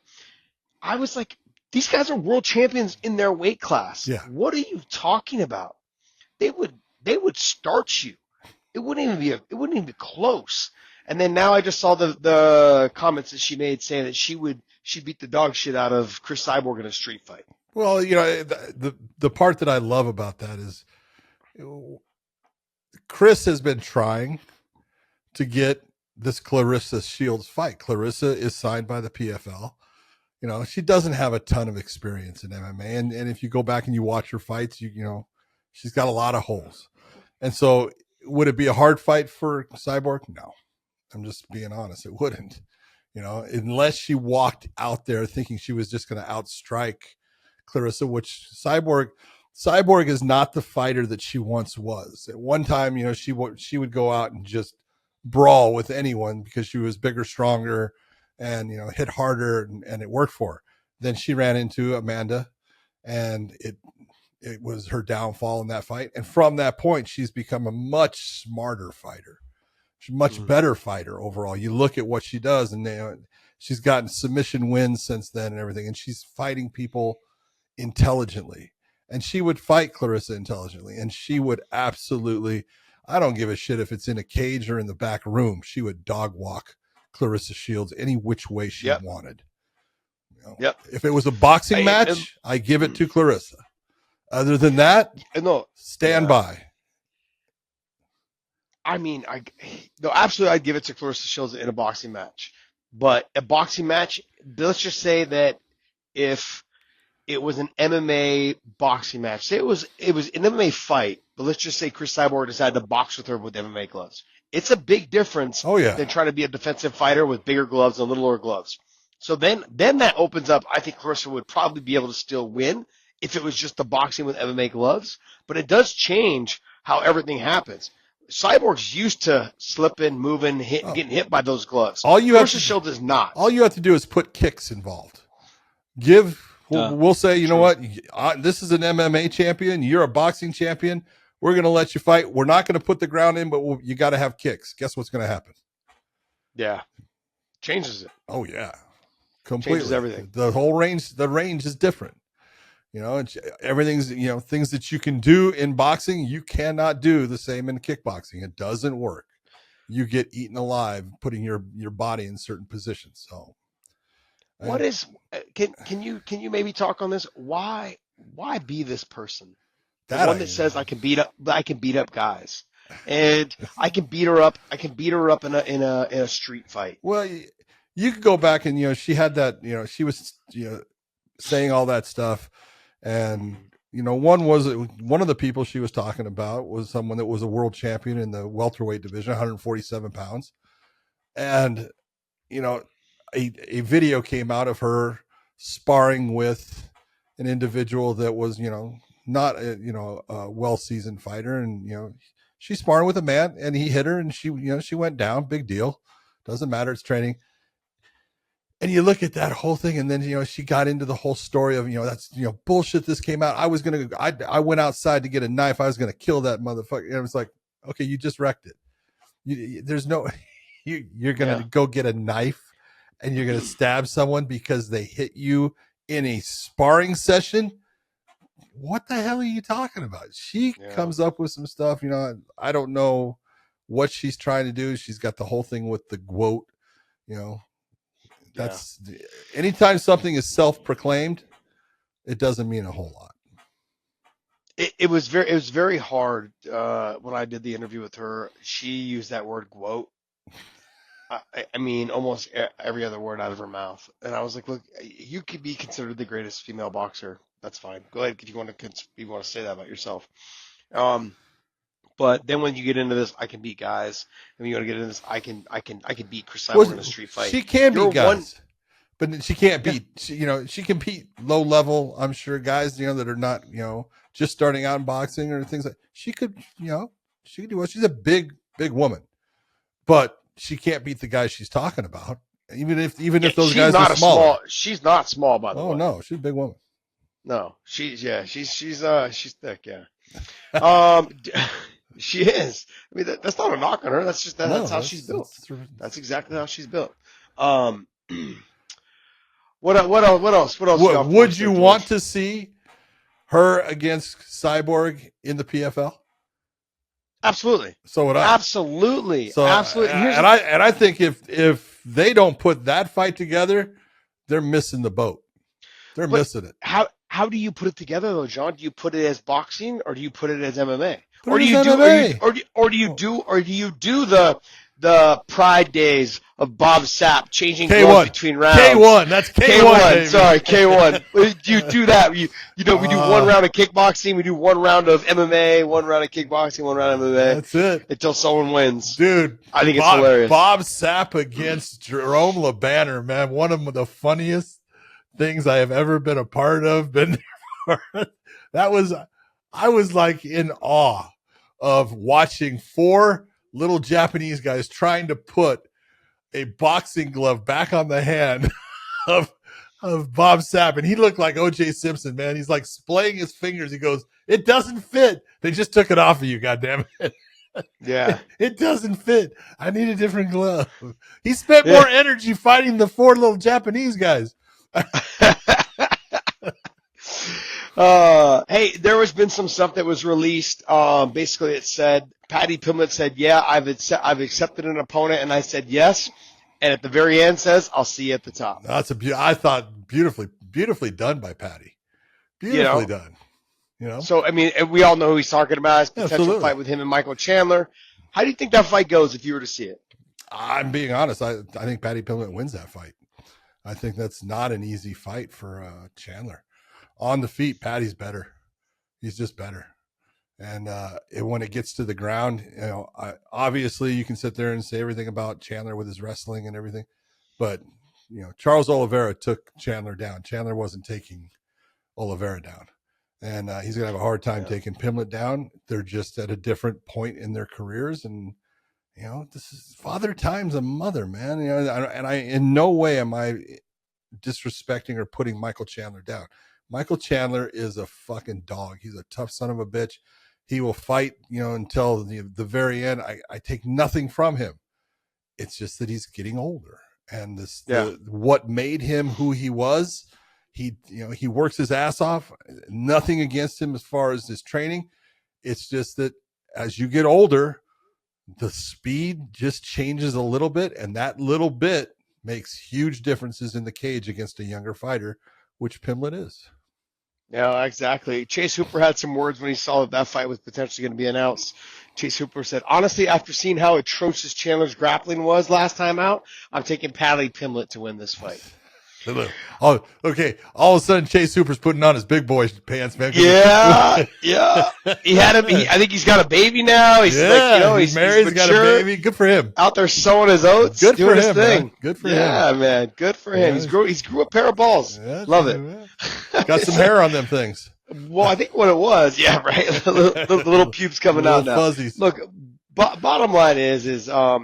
I was like, these guys are world champions in their weight class. Yeah. What are you talking about? They would start you. It wouldn't even be close. And then now I just saw the comments that she made saying that she beat the dog shit out of Chris Cyborg in a street fight. Well, the part that I love about that is Chris has been trying to get this Clarissa Shields fight. Clarissa is signed by the PFL. She doesn't have a ton of experience in MMA. And if you go back and you watch her fights, she's got a lot of holes. And so would it be a hard fight for Cyborg? No, I'm just being honest. It wouldn't, unless she walked out there thinking she was just going to outstrike Clarissa, which Cyborg is not the fighter that she once was. At one time, she would go out and just brawl with anyone because she was bigger, stronger, and hit harder, and it worked for her. Then she ran into Amanda, and it was her downfall in that fight. And from that point, she's become a much smarter fighter. She's a much better fighter overall. You look at what she does, and she's gotten submission wins since then and everything. And she's fighting people intelligently. And she would fight Clarissa intelligently. And she would absolutely, I don't give a shit if it's in a cage or in the back room, she would dog walk Clarissa Shields any which way she wanted. If it was a boxing match, I give it to Clarissa. Other than that, stand by. I mean, absolutely, I'd give it to Clarissa Shields in a boxing match. But a boxing match, let's just say that if it was an MMA boxing match, say it was an MMA fight, but let's just say Chris Cyborg decided to box with her with MMA gloves. It's a big difference than trying to be a defensive fighter with bigger gloves and littler gloves. So then that opens up. I think Clarissa would probably be able to still win if it was just the boxing with MMA gloves. But it does change how everything happens. Cyborg's used to slipping, moving, getting hit by those gloves. Clarissa Shields is not. All you have to do is put kicks involved. We'll say, you know what? This is an MMA champion. You're a boxing champion. We're going to let you fight. We're not going to put the ground in, but you got to have kicks. Guess what's going to happen? Yeah. Changes it. Oh, yeah. Completely. Changes everything. The whole range, the range is different. And everything's, things that you can do in boxing, you cannot do the same in kickboxing. It doesn't work. You get eaten alive putting your body in certain positions. So What is can you maybe talk on this? Why be this person? The that one that says I can beat up guys. And I can beat her up in a street fight. well, you could go back and she had that, she was saying all that stuff, and one of the people she was talking about was someone that was a world champion in the welterweight division, 147 pounds, and a video came out of her sparring with an individual that was not a well seasoned fighter, and she's sparring with a man, and he hit her, and she went down. Big deal, doesn't matter, it's training. And you look at that whole thing, and then she got into the whole story of that's bullshit. This came out. I went outside to get a knife. I was gonna kill that motherfucker. And it was like, okay, you just wrecked it. There's no, you're gonna go get a knife, and you're gonna stab someone because they hit you in a sparring session. What the hell are you talking about? She comes up with some stuff. I don't know what she's trying to do. She's got the whole thing with the quote. That's anytime something is self-proclaimed, it doesn't mean a whole lot. It was very hard when I did the interview with her. She used that word "quote." I mean, almost every other word out of her mouth, and I was like, "Look, you could be considered the greatest female boxer. That's fine. Go ahead if you want to say that about yourself." But then when you get into this, I can beat guys. And when you want to get into this, I can beat Chris Cyborg in a street fight. She can beat guys, but she can't beat. She can beat low level. I'm sure guys that are not just starting out in boxing or things like. She could she could do well. She's a big woman, but she can't beat the guys she's talking about. Even if those guys are smaller. She's not small, by the way. Oh no, she's a big woman. No, she's thick. Yeah. She is. I mean, that's not a knock on her. That's just that's how she's built. That's exactly how she's built. What else? Would you want to see her against Cyborg in the PFL? Absolutely. So would I. Absolutely. So, absolutely. And I think if they don't put that fight together, they're missing the boat. They're missing it. How do you put it together though, John? Do you put it as boxing or do you put it as MMA? Or do you do the Pride days of Bob Sapp changing K1 gloves between rounds? K1, that's K1. Sorry, K1. You do that. We do one round of kickboxing, we do one round of MMA, one round of kickboxing, one round of MMA. That's it. Until someone wins. Dude, I think it's hilarious. Bob Sapp against Jerome LeBanner, man. One of the funniest things I have ever been a part of. I was like in awe of watching four little Japanese guys trying to put a boxing glove back on the hand of Bob Sapp, and he looked like O.J. Simpson, man. He's like splaying his fingers. He goes, "It doesn't fit. They just took it off of you, goddammit." Yeah. It doesn't fit. I need a different glove. He spent more energy fighting the four little Japanese guys. Hey, there has been some stuff that was released. Basically, it said Patty Pimblett said, "Yeah, I've accepted an opponent," and I said yes. And at the very end, says, "I'll see you at the top." I thought beautifully done by Patty. Beautifully done. So I mean, we all know who he's talking about. His potential fight with him and Michael Chandler. How do you think that fight goes if you were to see it? I'm being honest. I think Patty Pimblett wins that fight. I think that's not an easy fight for Chandler. On the feet, Patty's better. He's just better. And when it gets to the ground, obviously you can sit there and say everything about Chandler with his wrestling and everything. But, Charles Oliveira took Chandler down. Chandler wasn't taking Oliveira down. And he's going to have a hard time taking Pimblett down. They're just at a different point in their careers. And, this is father time's a mother, man. And I in no way am I disrespecting or putting Michael Chandler down. Michael Chandler is a fucking dog. He's a tough son of a bitch. He will fight, until the very end. I take nothing from him. It's just that he's getting older. And what made him who he was, he works his ass off. Nothing against him as far as his training. It's just that as you get older, the speed just changes a little bit, and that little bit makes huge differences in the cage against a younger fighter, which Pimblett is. Yeah, exactly. Chase Hooper had some words when he saw that fight was potentially going to be announced. Chase Hooper said, honestly, after seeing how atrocious Chandler's grappling was last time out, I'm taking Paddy Pimblett to win this fight. Oh, okay. All of a sudden, Chase Hooper's putting on his big boy pants, man. Yeah. He had him. I think he's got a baby now. He's he's married. He's got a baby. Good for him. Out there sowing his oats. Good doing for his him, thing. man. Good for him. Yeah, man. Good for him. Yeah. He's grew a pair of balls. Yeah, love it. Got some hair on them things. Well, I think what it was, yeah, right. the little pubes coming out now. Fuzzies. Look, bottom line is I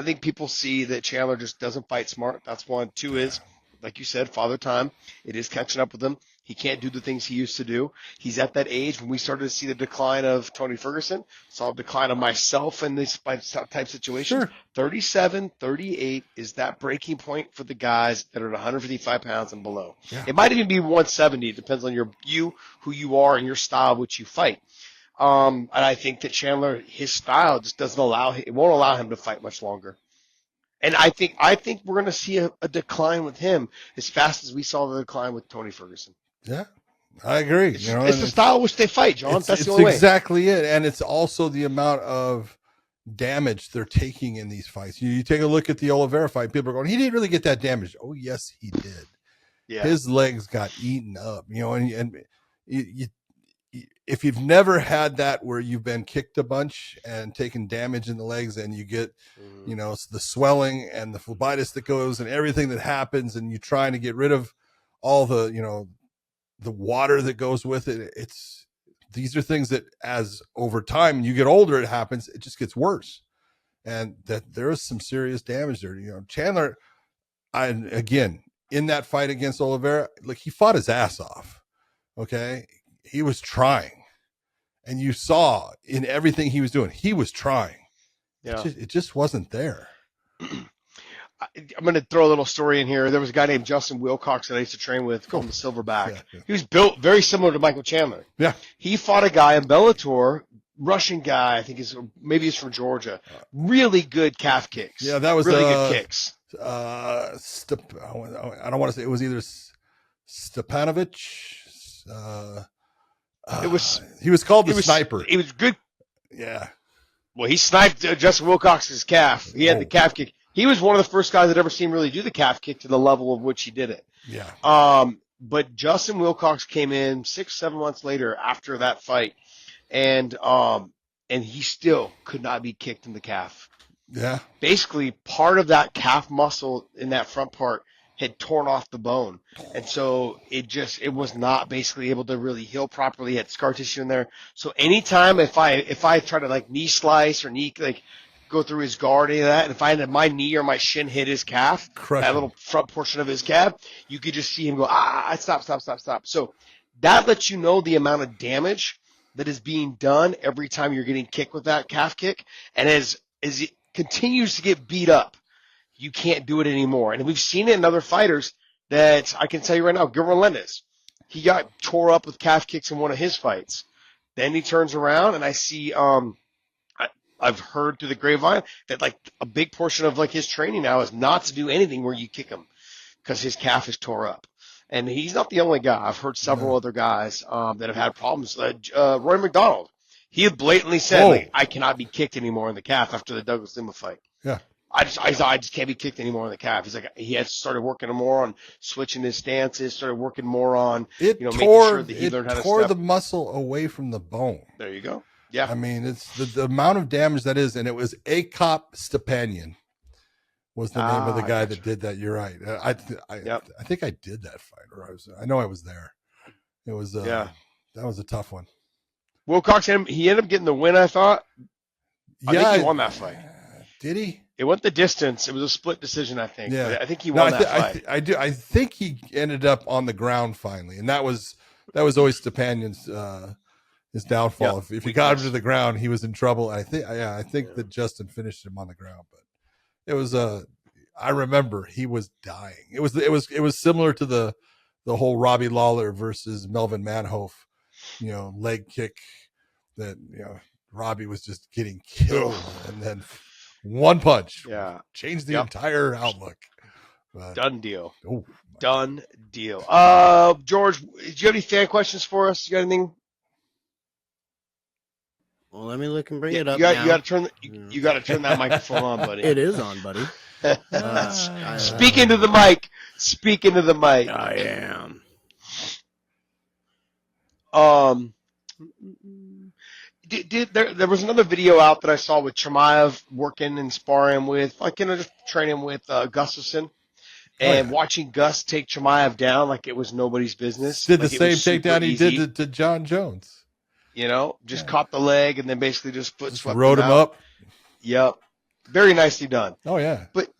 think people see that Chandler just doesn't fight smart. That's one. Two is, like you said, father time. It is catching up with him. He can't do the things he used to do. He's at that age when we started to see the decline of Tony Ferguson, saw a decline of myself in these type situations. Sure. 37, 38 is that breaking point for the guys that are at 155 pounds and below. Yeah. It might even be 170. It depends on who you are and your style, which you fight. And I think that Chandler, his style just doesn't won't allow him to fight much longer. And I think we're going to see a decline with him as fast as we saw the decline with Tony Ferguson. Yeah, I agree. It's the style which they fight, John. That's the only way. Exactly it. And it's also the amount of damage they're taking in these fights. You take a look at the Oliveira fight. People are going, he didn't really get that damage. Oh, yes, he did. Yeah. His legs got eaten up, and if you've never had that where you've been kicked a bunch and taken damage in the legs and you get, the swelling and the phlebitis that goes and everything that happens and you're trying to get rid of all the, the water that goes with it. These are things that as over time you get older, it happens, it just gets worse. And that there is some serious damage there. Chandler, again, in that fight against Oliveira, like he fought his ass off. Okay. He was trying, and you saw in everything he was doing, he was trying. Yeah. It just wasn't there. I'm going to throw a little story in here. There was a guy named Justin Wilcox that I used to train with called the Silverback. Yeah. He was built very similar to Michael Chandler. Yeah. He fought a guy in Bellator, Russian guy. I think maybe he's from Georgia. Really good calf kicks. Yeah, that was really good kicks. I don't want to say it was either Stepanovich. He was called the sniper. He was good. Yeah. Well, he sniped Justin Wilcox's calf. He had the calf kick. He was one of the first guys I'd ever seen really do the calf kick to the level of which he did it. Yeah. But Justin Wilcox came in 6-7 months later after that fight, and he still could not be kicked in the calf. Yeah. Basically, part of that calf muscle in that front part had torn off the bone. And so it was not basically able to really heal properly. It had scar tissue in there. So anytime if I try to like knee slice or go through his guard, any of that, and if I had my knee or my shin hit his calf, that little front portion of his calf, you could just see him go, stop. So that lets you know the amount of damage that is being done every time you're getting kicked with that calf kick. And as it continues to get beat up, you can't do it anymore. And we've seen it in other fighters that I can tell you right now, Gilbert Melendez, he got tore up with calf kicks in one of his fights. Then he turns around and I see, I've heard through the grapevine that like a big portion of like his training now is not to do anything where you kick him because his calf is tore up. And he's not the only guy. I've heard several other guys that have had problems. Roy McDonald, he had blatantly said, I cannot be kicked anymore in the calf after the Douglas Lima fight. Yeah. I just can't be kicked anymore in the calf. He's like, he had started working more on switching his stances, started working more on, making sure that he learned how to tore step. the muscle away from the bone. There you go. Yeah. I mean, it's the amount of damage that is, and it was Akop Stepanian was the name of the guy that did that. You're right. I think I did that fight, or I know I was there. It was, that was a tough one. Wilcox, he ended up getting the win, I thought. I think he won that fight. Did he? It went the distance. It was a split decision, I think. Yeah. But I think he won that fight. I think he ended up on the ground finally, and that was always Stepanian's his downfall. Yep. If he got him to the ground, he was in trouble. I think that Justin finished him on the ground, but it was I remember he was dying. It was similar to the the whole Robbie Lawler versus Melvin Manhoef, leg kick that, Robbie was just getting killed. And then one punch changed the entire outlook. But, done deal. Oh, done deal. George, do you have any fan questions for us? You got anything? Well, let me look and bring it up. You got to turn that microphone on, buddy. It is on, buddy. Speak into the mic. Speak into the mic. I am. There was another video out that I saw with Chimaev working and sparring with, just training with Gustafsson, and watching Gus take Chimaev down like it was nobody's business. Did the same takedown he did to John Jones. Just caught the leg and then basically just swept rode him up. Yep. Very nicely done. Oh, yeah. But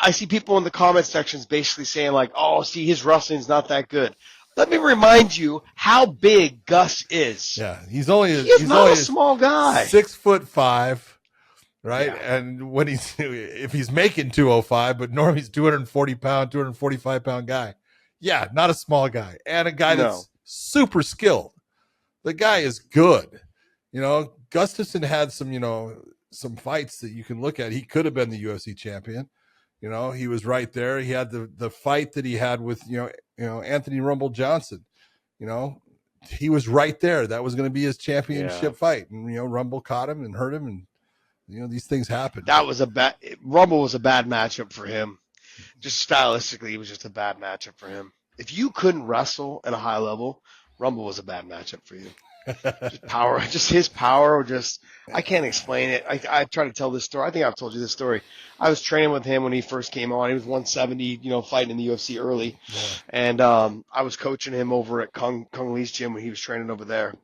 I see people in the comment sections basically saying like, oh, see, his wrestling's not that good. Let me remind you how big Gus is. Yeah, he's not a small guy. 6'5", right? Yeah. And when if he's making 205, but normally he's 240 pound guy. Yeah, not a small guy. And a guy that's super skilled. The guy is good. Gustafsson had some fights that you can look at. He could have been the UFC champion. He was right there. He had the fight that he had with, Anthony Rumble Johnson. He was right there. That was going to be his championship fight. And, Rumble caught him and hurt him. And, these things happen. Rumble was a bad matchup for him. Just stylistically, it was just a bad matchup for him. If you couldn't wrestle at a high level, Rumble was a bad matchup for you. His power, I can't explain it. I try to tell this story. I think I've told you this story. I was training with him when he first came on. He was 170, fighting in the UFC early. Yeah. And I was coaching him over at Kung Lee's gym when he was training over there.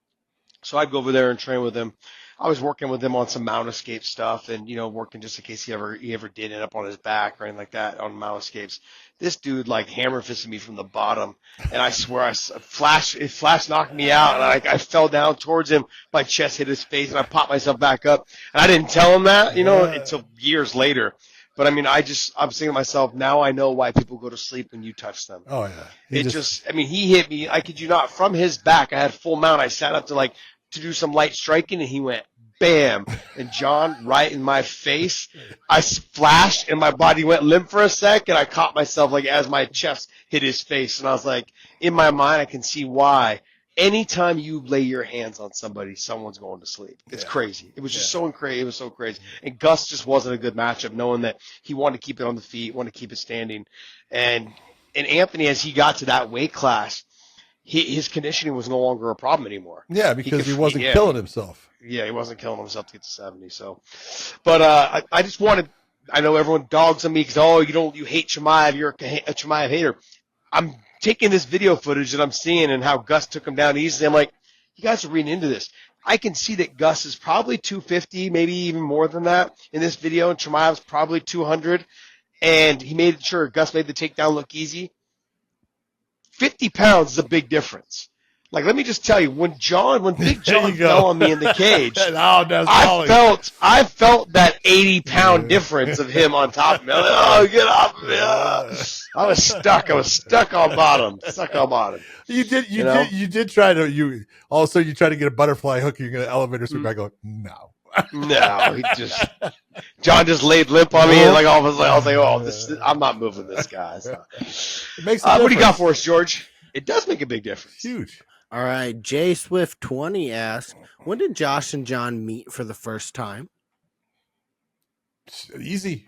So I'd go over there and train with him. I was working with him on some mount escape stuff and, working just in case he ever did end up on his back or anything like that on mount escapes. This dude hammer fisted me from the bottom, and I swear Flash knocked me out, and I fell down towards him. My chest hit his face, and I popped myself back up. And I didn't tell him that, until years later. But I'm saying to myself, now I know why people go to sleep when you touch them. Oh yeah. He hit me. I kid you not, from his back. I had full mount. I sat up to do some light striking, and he went bam, and John right in my face. I flashed, and my body went limp for a sec, and I caught myself as my chest hit his face, and I was like, in my mind, I can see why. Anytime you lay your hands on somebody, someone's going to sleep. It's crazy. It was just so crazy. It was so crazy. And Gus just wasn't a good matchup, knowing that he wanted to keep it on the feet, wanted to keep it standing, and Anthony, as he got to that weight class, his conditioning was no longer a problem anymore. Yeah, because he wasn't killing himself. Yeah, he wasn't killing himself to get to 70. So, but I just wanted. I know everyone dogs on me because you hate Chimaev. You're a Chimaev hater. I'm taking this video footage that I'm seeing and how Gus took him down easily. I'm like, you guys are reading into this. I can see that Gus is probably 250, maybe even more than that in this video, and Chimaev's probably 200. And he made sure Gus made the takedown look easy. 50 pounds is a big difference. Let me just tell you, when Big John fell on me in the cage, I felt that 80-pound difference of him on top of me. Get off of me! I was stuck. I was stuck on bottom. You did try to. Also, you tried to get a butterfly hook. You're going to elevator sweep. I go, no. No, John just laid limp on me, and all of a sudden I was like, I'm not moving this guy. It makes what do you got for us, George? It does make a big difference. Huge. All right, J Swift 20 asks, when did Josh and John meet for the first time? Easy.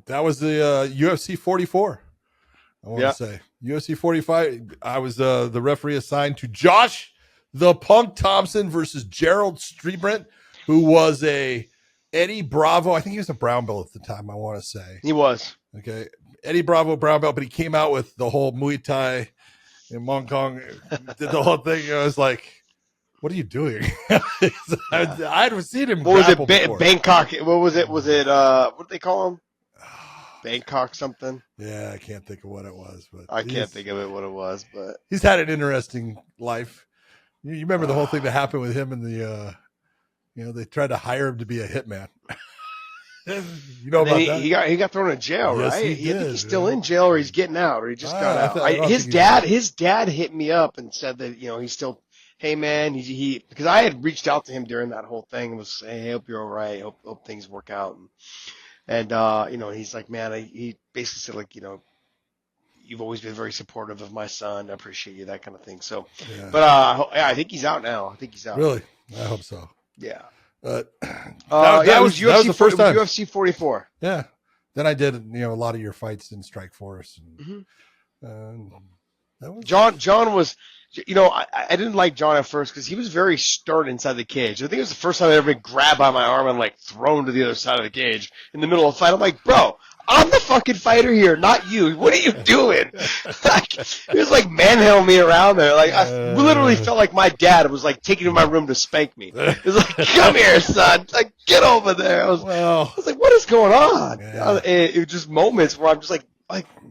That was the UFC 44. I want to say UFC 45. I was the referee assigned to Josh the Punk Thompson versus Gerald Strebrant, who was a Eddie Bravo. I think he was a brown belt at the time, I want to say. He was. Okay. Eddie Bravo, brown belt, but he came out with the whole Muay Thai in Hong Kong, did the whole thing. I was like, what are you doing? I'd seen him. What was it? Bangkok. What was it? Was it, what did they call him? Bangkok something? Yeah, I can't think of what it was. But I can't think of it what it was, but he's had an interesting life. You remember the whole thing that happened with him and the, they tried to hire him to be a hitman. You know And then about that? he got thrown in jail, Yes, right? he I think did, he's still yeah. in jail, or he's getting out, or he just got out. I don't His think dad hit me up and said that he's still. Hey man, he because I had reached out to him during that whole thing and was saying, hey, hope you're all right, hope things work out, and he's like, man, he basically said like, you've always been very supportive of my son, I appreciate you, that kind of thing. So, Yeah. but yeah, I think he's out now. I think he's out. Really? I hope so. Yeah. That It was UFC. that was the first time. UFC 44. Yeah. Then I did, a lot of your fights in Strike Force. And, Mm-hmm. that was John was, I didn't like John at first because he was very stern inside the cage. I think it was the first time I ever been grabbed by my arm and like thrown to the other side of the cage in the middle of a fight. I'm like, bro, I'm the fucking fighter here, not you. What are you doing? Like, he was like manhandling me around there. Like, I literally felt like my dad was like taking me to my room to spank me. He was like, come here, son. Like, get over there. I was like, what is going on? Yeah. It was just moments where I'm just like,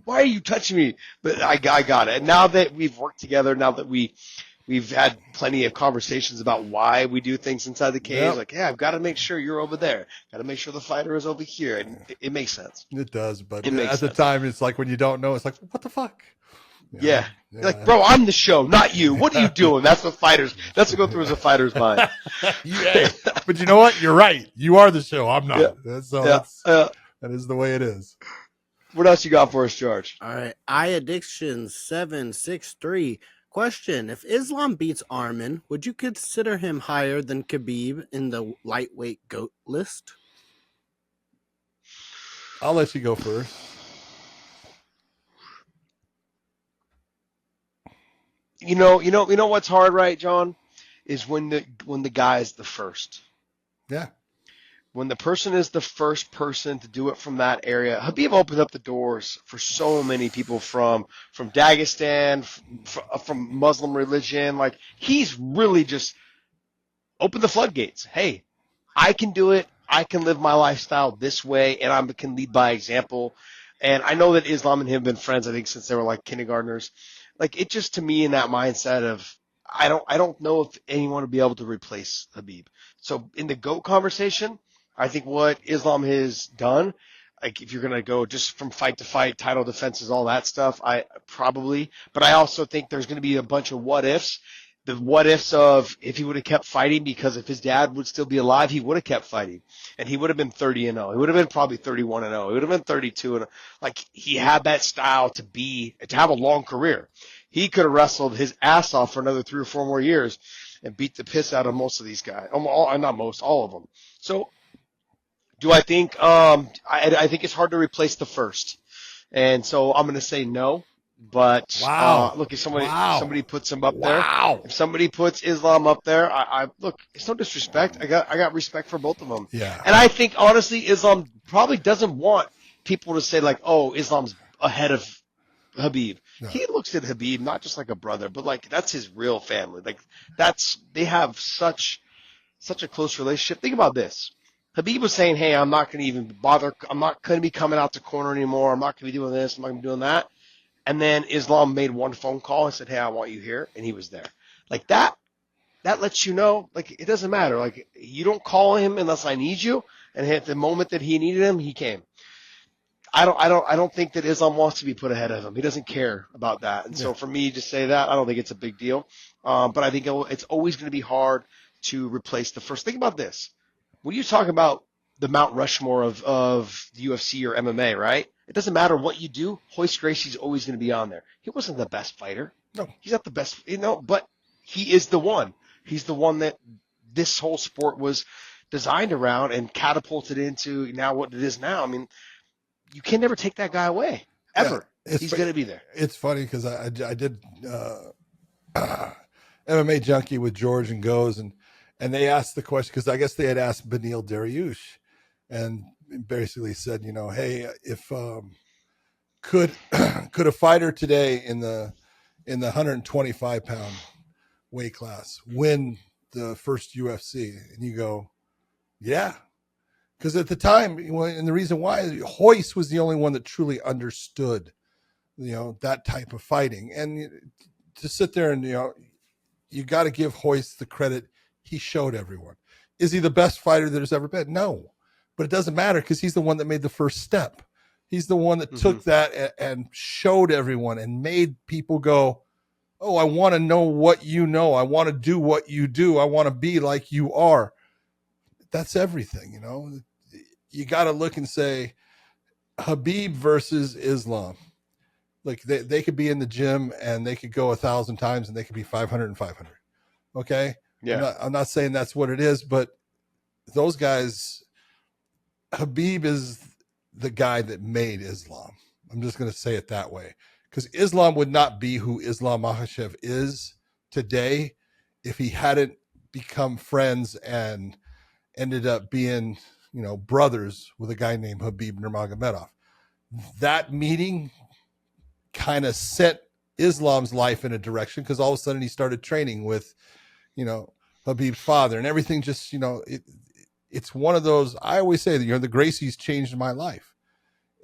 why are you touching me? But I got it. And now that we've worked together, now that we've had plenty of conversations about why we do things inside the cage, Yep. like, yeah, I've got to make sure you're over there. Got to make sure the fighter is over here. And it makes sense. It does, but It makes at the sense. time, it's like when you don't know, it's like, what the fuck? Yeah. Like, bro, I'm the show, not you. What are you doing? That's what go through as a fighter's mind. Yeah. But you know what? You're right. You are the show. I'm not. Yeah. That is the way it is. What else you got for us, George? All right. iAddiction 763. Question: if Islam beats Armin, would you consider him higher than Khabib in the lightweight GOAT list? I'll let you go first. You know what's hard, right, John? Is when the guy is the first. Yeah. When the person is the first person to do it from that area, Habib opened up the doors for so many people from Dagestan, from Muslim religion. Like, he's really just opened the floodgates. Hey, I can do it. I can live my lifestyle this way, and I can lead by example. And I know that Islam and him have been friends, I think, since they were like kindergartners. Like, it just, to me, in that mindset of, I don't know if anyone would be able to replace Habib. So in the GOAT conversation, I think what Islam has done, like, if you're going to go just from fight to fight, title defenses, all that stuff, but I also think there's going to be a bunch of what ifs. The what ifs of, if he would have kept fighting, because if his dad would still be alive, he would have kept fighting, and he would have been 30-0. He would have been probably 31-0. He would have been 32-0. Like, he had that style to have a long career. He could have wrestled his ass off for another 3 or 4 more years and beat the piss out of most of these guys. Not most, all of them. So, do I think? I think it's hard to replace the first, and so I'm going to say no. But look, if somebody puts him up there, if somebody puts Islam up there, I look. It's no disrespect. I got respect for both of them. Yeah. And I think, honestly, Islam probably doesn't want people to say like, oh, Islam's ahead of Habib. No. He looks at Habib not just like a brother, but like that's his real family. Like, they have such a close relationship. Think about this. Habib was saying, hey, I'm not going to even bother. I'm not going to be coming out the corner anymore. I'm not going to be doing this. I'm not going to be doing that. And then Islam made one phone call and said, hey, I want you here. And he was there. Like, that lets you know, like, it doesn't matter. Like, you don't call him unless I need you. And at the moment that he needed him, he came. I don't think that Islam wants to be put ahead of him. He doesn't care about that. And so for me to say that, I don't think it's a big deal. But I think it's always going to be hard to replace the first. Think about this. When you talk about the Mount Rushmore of the UFC or MMA, right? It doesn't matter what you do. Royce Gracie's always going to be on there. He wasn't the best fighter. No. He's not the best, but he is the one. He's the one that this whole sport was designed around and catapulted into now what it is now. I mean, you can never take that guy away, ever. Yeah, he's going to be there. It's funny because I did MMA Junkie with George and Goes, and they asked the question because I guess they had asked Beneil Dariush, and basically said, hey, if could a fighter today in the 125 pound weight class win the first UFC? And you go, yeah, because at the time, and the reason why, Royce was the only one that truly understood, that type of fighting. And to sit there and you got to give Royce the credit he showed everyone. Is he the best fighter that has ever been? No. but it doesn't matter because he's the one that made the first step. He's the one that Mhm. took that and showed everyone and made people go, oh, I want to know what you know. I want to do what you do. I want to be like you are. That's everything, you know. You got to look and say, Habib versus Islam. Like they could be in the gym and they could go 1,000 times and they could be 500 and 500. Okay. Yeah. I'm not saying that's what it is, but those guys, Habib is the guy that made Islam. I'm just going to say it that way because Islam would not be who Islam Makhachev is today if he hadn't become friends and ended up being, you know, brothers with a guy named Habib Nurmagomedov. That meeting kind of set Islam's life in a direction because all of a sudden he started training with, you know, Habib's father and everything. Just, you know, it's one of those. I always say that, you know, the Gracies changed my life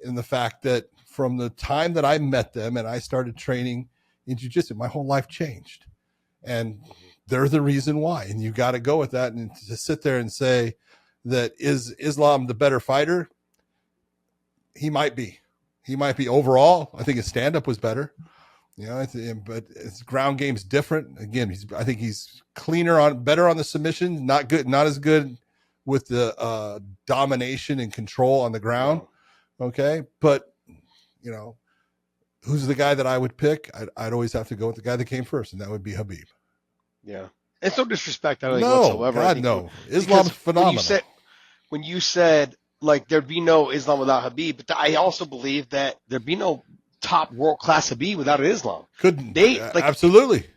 in the fact that from the time that I met them and I started training in jiu-jitsu, my whole life changed, and they're the reason why. And you got to go with that. And to sit there and say that is Islam the better fighter, he might be. He might be overall. I think his stand-up was better, you know, but his ground game's different. Again, I think he's better on the submission, not as good with the domination and control on the ground. Okay. But, you know, who's the guy that I would pick? I'd always have to go with the guy that came first, and that would be Habib. Yeah. It's no disrespect, I don't think whatsoever. God, no. Islam's phenomenal. When you said like there'd be no Islam without Habib, but I also believe that there'd be no top world class Habib without an Islam. Couldn't they absolutely?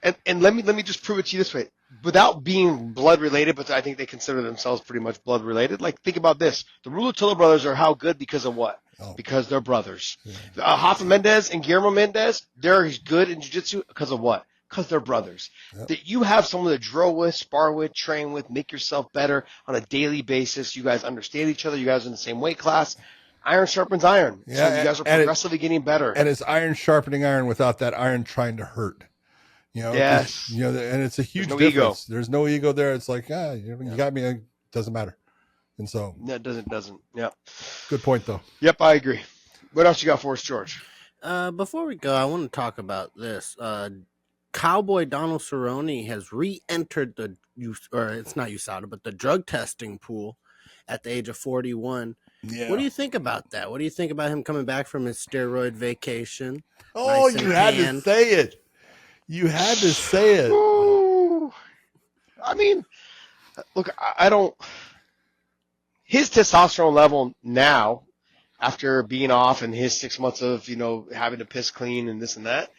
And let me just prove it to you this way, without being blood related, but I think they consider themselves pretty much blood related. Like think about this: the Rulatilla brothers are how good because of what? Oh. Because they're brothers. Yeah. Rafa Mendez and Guillermo Mendez, they're good in jiu-jitsu because of what? Because they're brothers. Yep. That you have someone to drill with, spar with, train with, make yourself better on a daily basis. You guys understand each other. You guys are in the same weight class. Iron sharpens iron. Yeah, so you guys are progressively getting better. And it's iron sharpening iron without that iron trying to hurt. You know, yes. You know, and it's a huge difference. There's no ego there. It's like, you got me. It doesn't matter. And so no, it doesn't. Yeah. Good point, though. Yep, I agree. What else you got for us, George? Before we go, I want to talk about this. Cowboy Donald Cerrone has re-entered it's not USADA, but the drug testing pool at the age of 41. Yeah. What do you think about that? What do you think about him coming back from his steroid vacation? Oh, nice, you had to say it. You had to say it. Ooh. I mean, look, I don't. His testosterone level now, after being off and his 6 months of, you know, having to piss clean and this and that,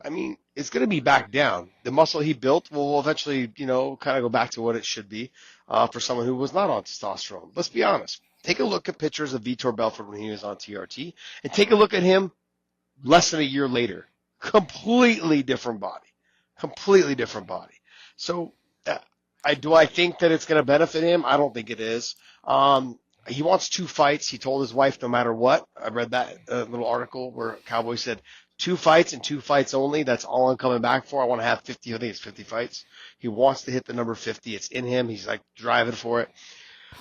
I mean, it's going to be back down. The muscle he built will eventually, you know, kind of go back to what it should be for someone who was not on testosterone. Let's be honest. Take a look at pictures of Vitor Belfort when he was on TRT, and take a look at him less than a year later. Completely different body. Completely different body. So I think that it's going to benefit him? I don't think it is. He wants 2 fights. He told his wife no matter what. I read that little article where Cowboy said 2 fights and 2 fights only. That's all I'm coming back for. I want to have 50. I think it's 50 fights. He wants to hit the number 50. It's in him. He's like driving for it.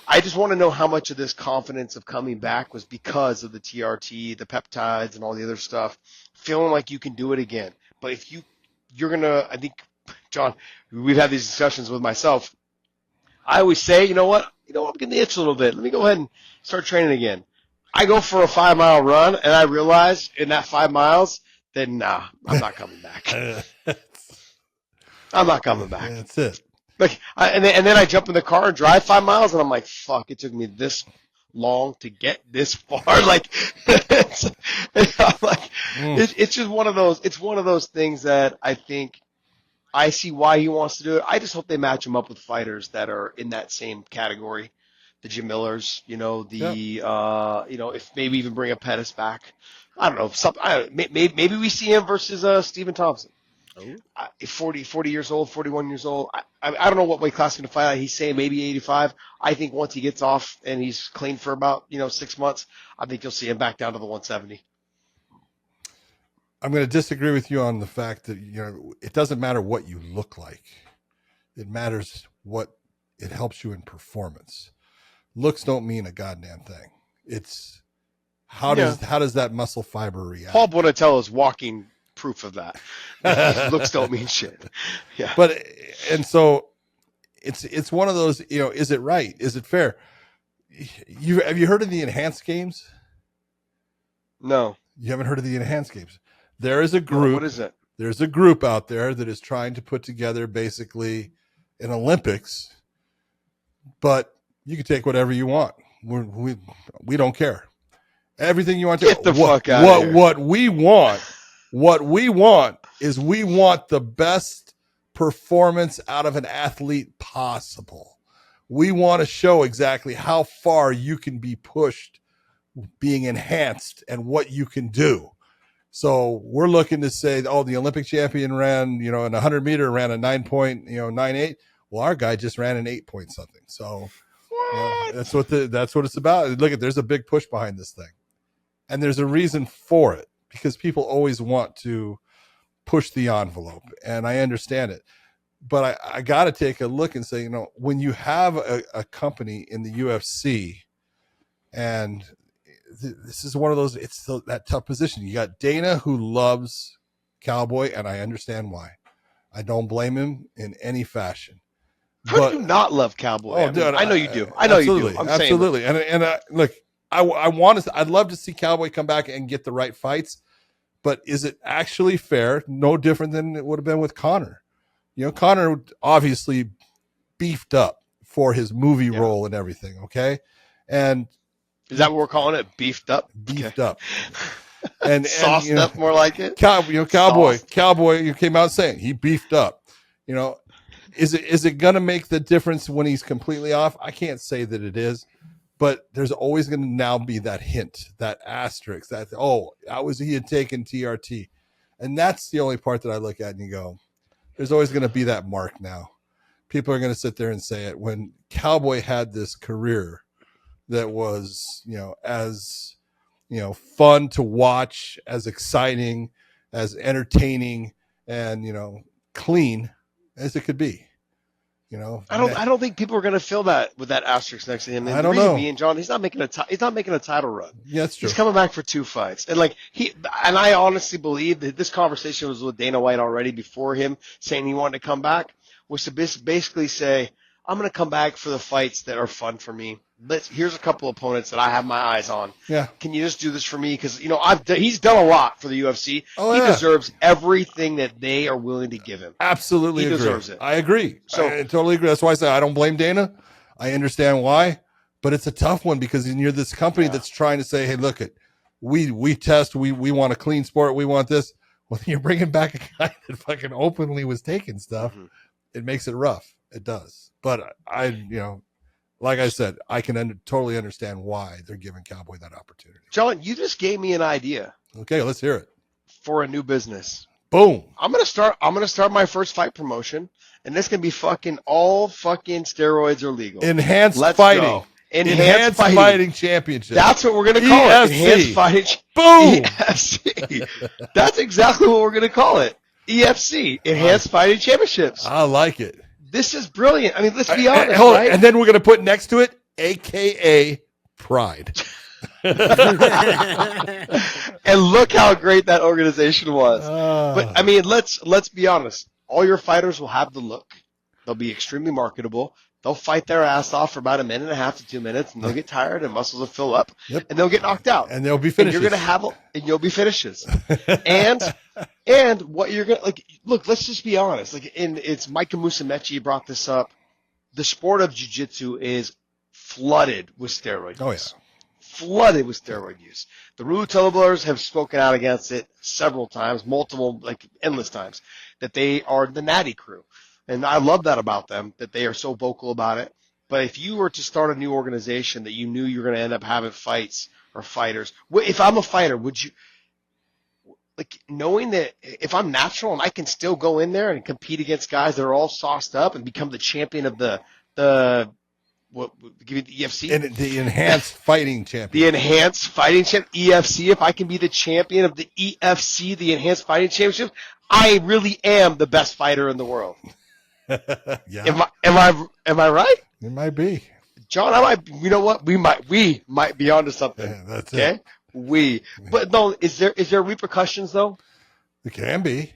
I just want to know how much of this confidence of coming back was because of the TRT, the peptides, and all the other stuff, feeling like you can do it again. But if you're going to, I think, John, we've had these discussions with myself. I always say, you know what, I'm getting the itch a little bit. Let me go ahead and start training again. I go for a 5-mile run, and I realize in that 5 miles, then nah, I'm not coming back. I'm not coming back. That's it. Like, and then I jump in the car and drive 5 miles, and I'm like, fuck, it took me this long to get this far. Like, I'm like, it's just one of those. It's one of those things that I think I see why he wants to do it. I just hope they match him up with fighters that are in that same category, the Jim Millers, you know, you know, if maybe even bring a Pettis back. I don't know. Maybe we see him versus Stephen Thompson. Oh. 40 years old, 41 years old. I don't know what weight class he's going to fight at. He's saying maybe 85. I think once he gets off and he's clean for about, 6 months, I think you'll see him back down to the 170. I'm going to disagree with you on the fact that, it doesn't matter what you look like. It matters what it helps you in performance. looks don't mean a goddamn thing. It's how does that muscle fiber react? Paul Bonatello is walking proof of that. Looks don't mean shit. Yeah. But and so it's one of those, is it right? Is it fair? Have you heard of the enhanced games? No. You haven't heard of the enhanced games. There is a group. What is it? There's a group out there that is trying to put together basically an Olympics, but you can take whatever you want. We don't care. Everything you want to get the fuck out of here. What we want is we want the best performance out of an athlete possible. We want to show exactly how far you can be pushed being enhanced and what you can do. So we're looking to say, the Olympic champion ran, in 100 meter, ran a 9.98. Well, our guy just ran an 8 point something. So that's what it's about. Look, there's a big push behind this thing, and there's a reason for it, because people always want to push the envelope, and I understand it. But I got to take a look and say, when you have a company in the UFC, and this is one of those, it's that tough position. You got Dana, who loves Cowboy, and I understand why. I don't blame him in any fashion. How do you not love Cowboy? I know you do. I know you do. I'm absolutely. saying and look, I'd love to see Cowboy come back and get the right fights, but is it actually fair? No different than it would have been with Conor. Conor obviously beefed up for his movie role and everything. Okay. And is that what we're calling it? Beefed up? Beefed up. And sauced up, more like it. Cowboy, you came out saying he beefed up. Is it going to make the difference when he's completely off? I can't say that it is, but there's always going to now be that hint, that asterisk, that he had taken TRT, and that's the only part that I look at and you go, there's always going to be that mark. Now people are going to sit there and say it. When Cowboy had this career that was, as fun to watch, as exciting, as entertaining, and clean as it could be. I don't think people are going to feel that with that asterisk next to him. And I don't know. Me and John, he's not making a title run. Yeah, that's true. He's coming back for 2 fights, and I honestly believe that this conversation was with Dana White already before him saying he wanted to come back, was to basically say, I'm going to come back for the fights that are fun for me. Here's a couple opponents that I have my eyes on. Yeah. Can you just do this for me? Because he's done a lot for the UFC. He deserves everything that they are willing to give him. Absolutely, he deserves it. I agree. So I totally agree. That's why I say I don't blame Dana. I understand why, but it's a tough one because you're this company that's trying to say, hey, look, we test, we want a clean sport, we want this. Well, you're bringing back a guy that fucking openly was taking stuff. Mm-hmm. It makes it rough. It does. But like I said, I can totally understand why they're giving Cowboy that opportunity. John, you just gave me an idea. Okay, let's hear it. For a new business. Boom. I'm gonna start my first fight promotion, and this can be all steroids are legal. Enhanced fighting. Go. Enhanced fighting championship. That's what we're gonna call it. Enhanced fighting. Boom. EFC. That's exactly what we're gonna call it. EFC. Enhanced Fighting Championships. I like it. This is brilliant. I mean, let's be honest, right? And then we're going to put next to it, AKA Pride. And look how great that organization was. But I mean, let's be honest. All your fighters will have the look. They'll be extremely marketable. They'll fight their ass off for about 1.5 to 2 minutes, and they'll get tired, and muscles will fill up, and they'll get knocked out, and they'll be finishes. And you're gonna and you'll be finishes. and what you're gonna look. Let's just be honest. It's Micah Musumeci brought this up. The sport of jiu-jitsu is flooded with steroid use. Oh yeah, flooded with steroid use. The Rulu Tellblers have spoken out against it several times, endless times, that they are the natty crew. And I love that about them, that they are so vocal about it. But if you were to start a new organization that you knew you were going to end up having fights or fighters, if I'm a fighter, would you, knowing that if I'm natural and I can still go in there and compete against guys that are all sauced up and become the champion of the give me the EFC? And the Enhanced Fighting Champion. The Enhanced Fighting Champion, EFC. If I can be the champion of the EFC, the Enhanced Fighting Championship, I really am the best fighter in the world. Yeah. Am I right? It might be. John, you know what? We might be onto something. Yeah, that's okay. But no, is there repercussions though? It can be.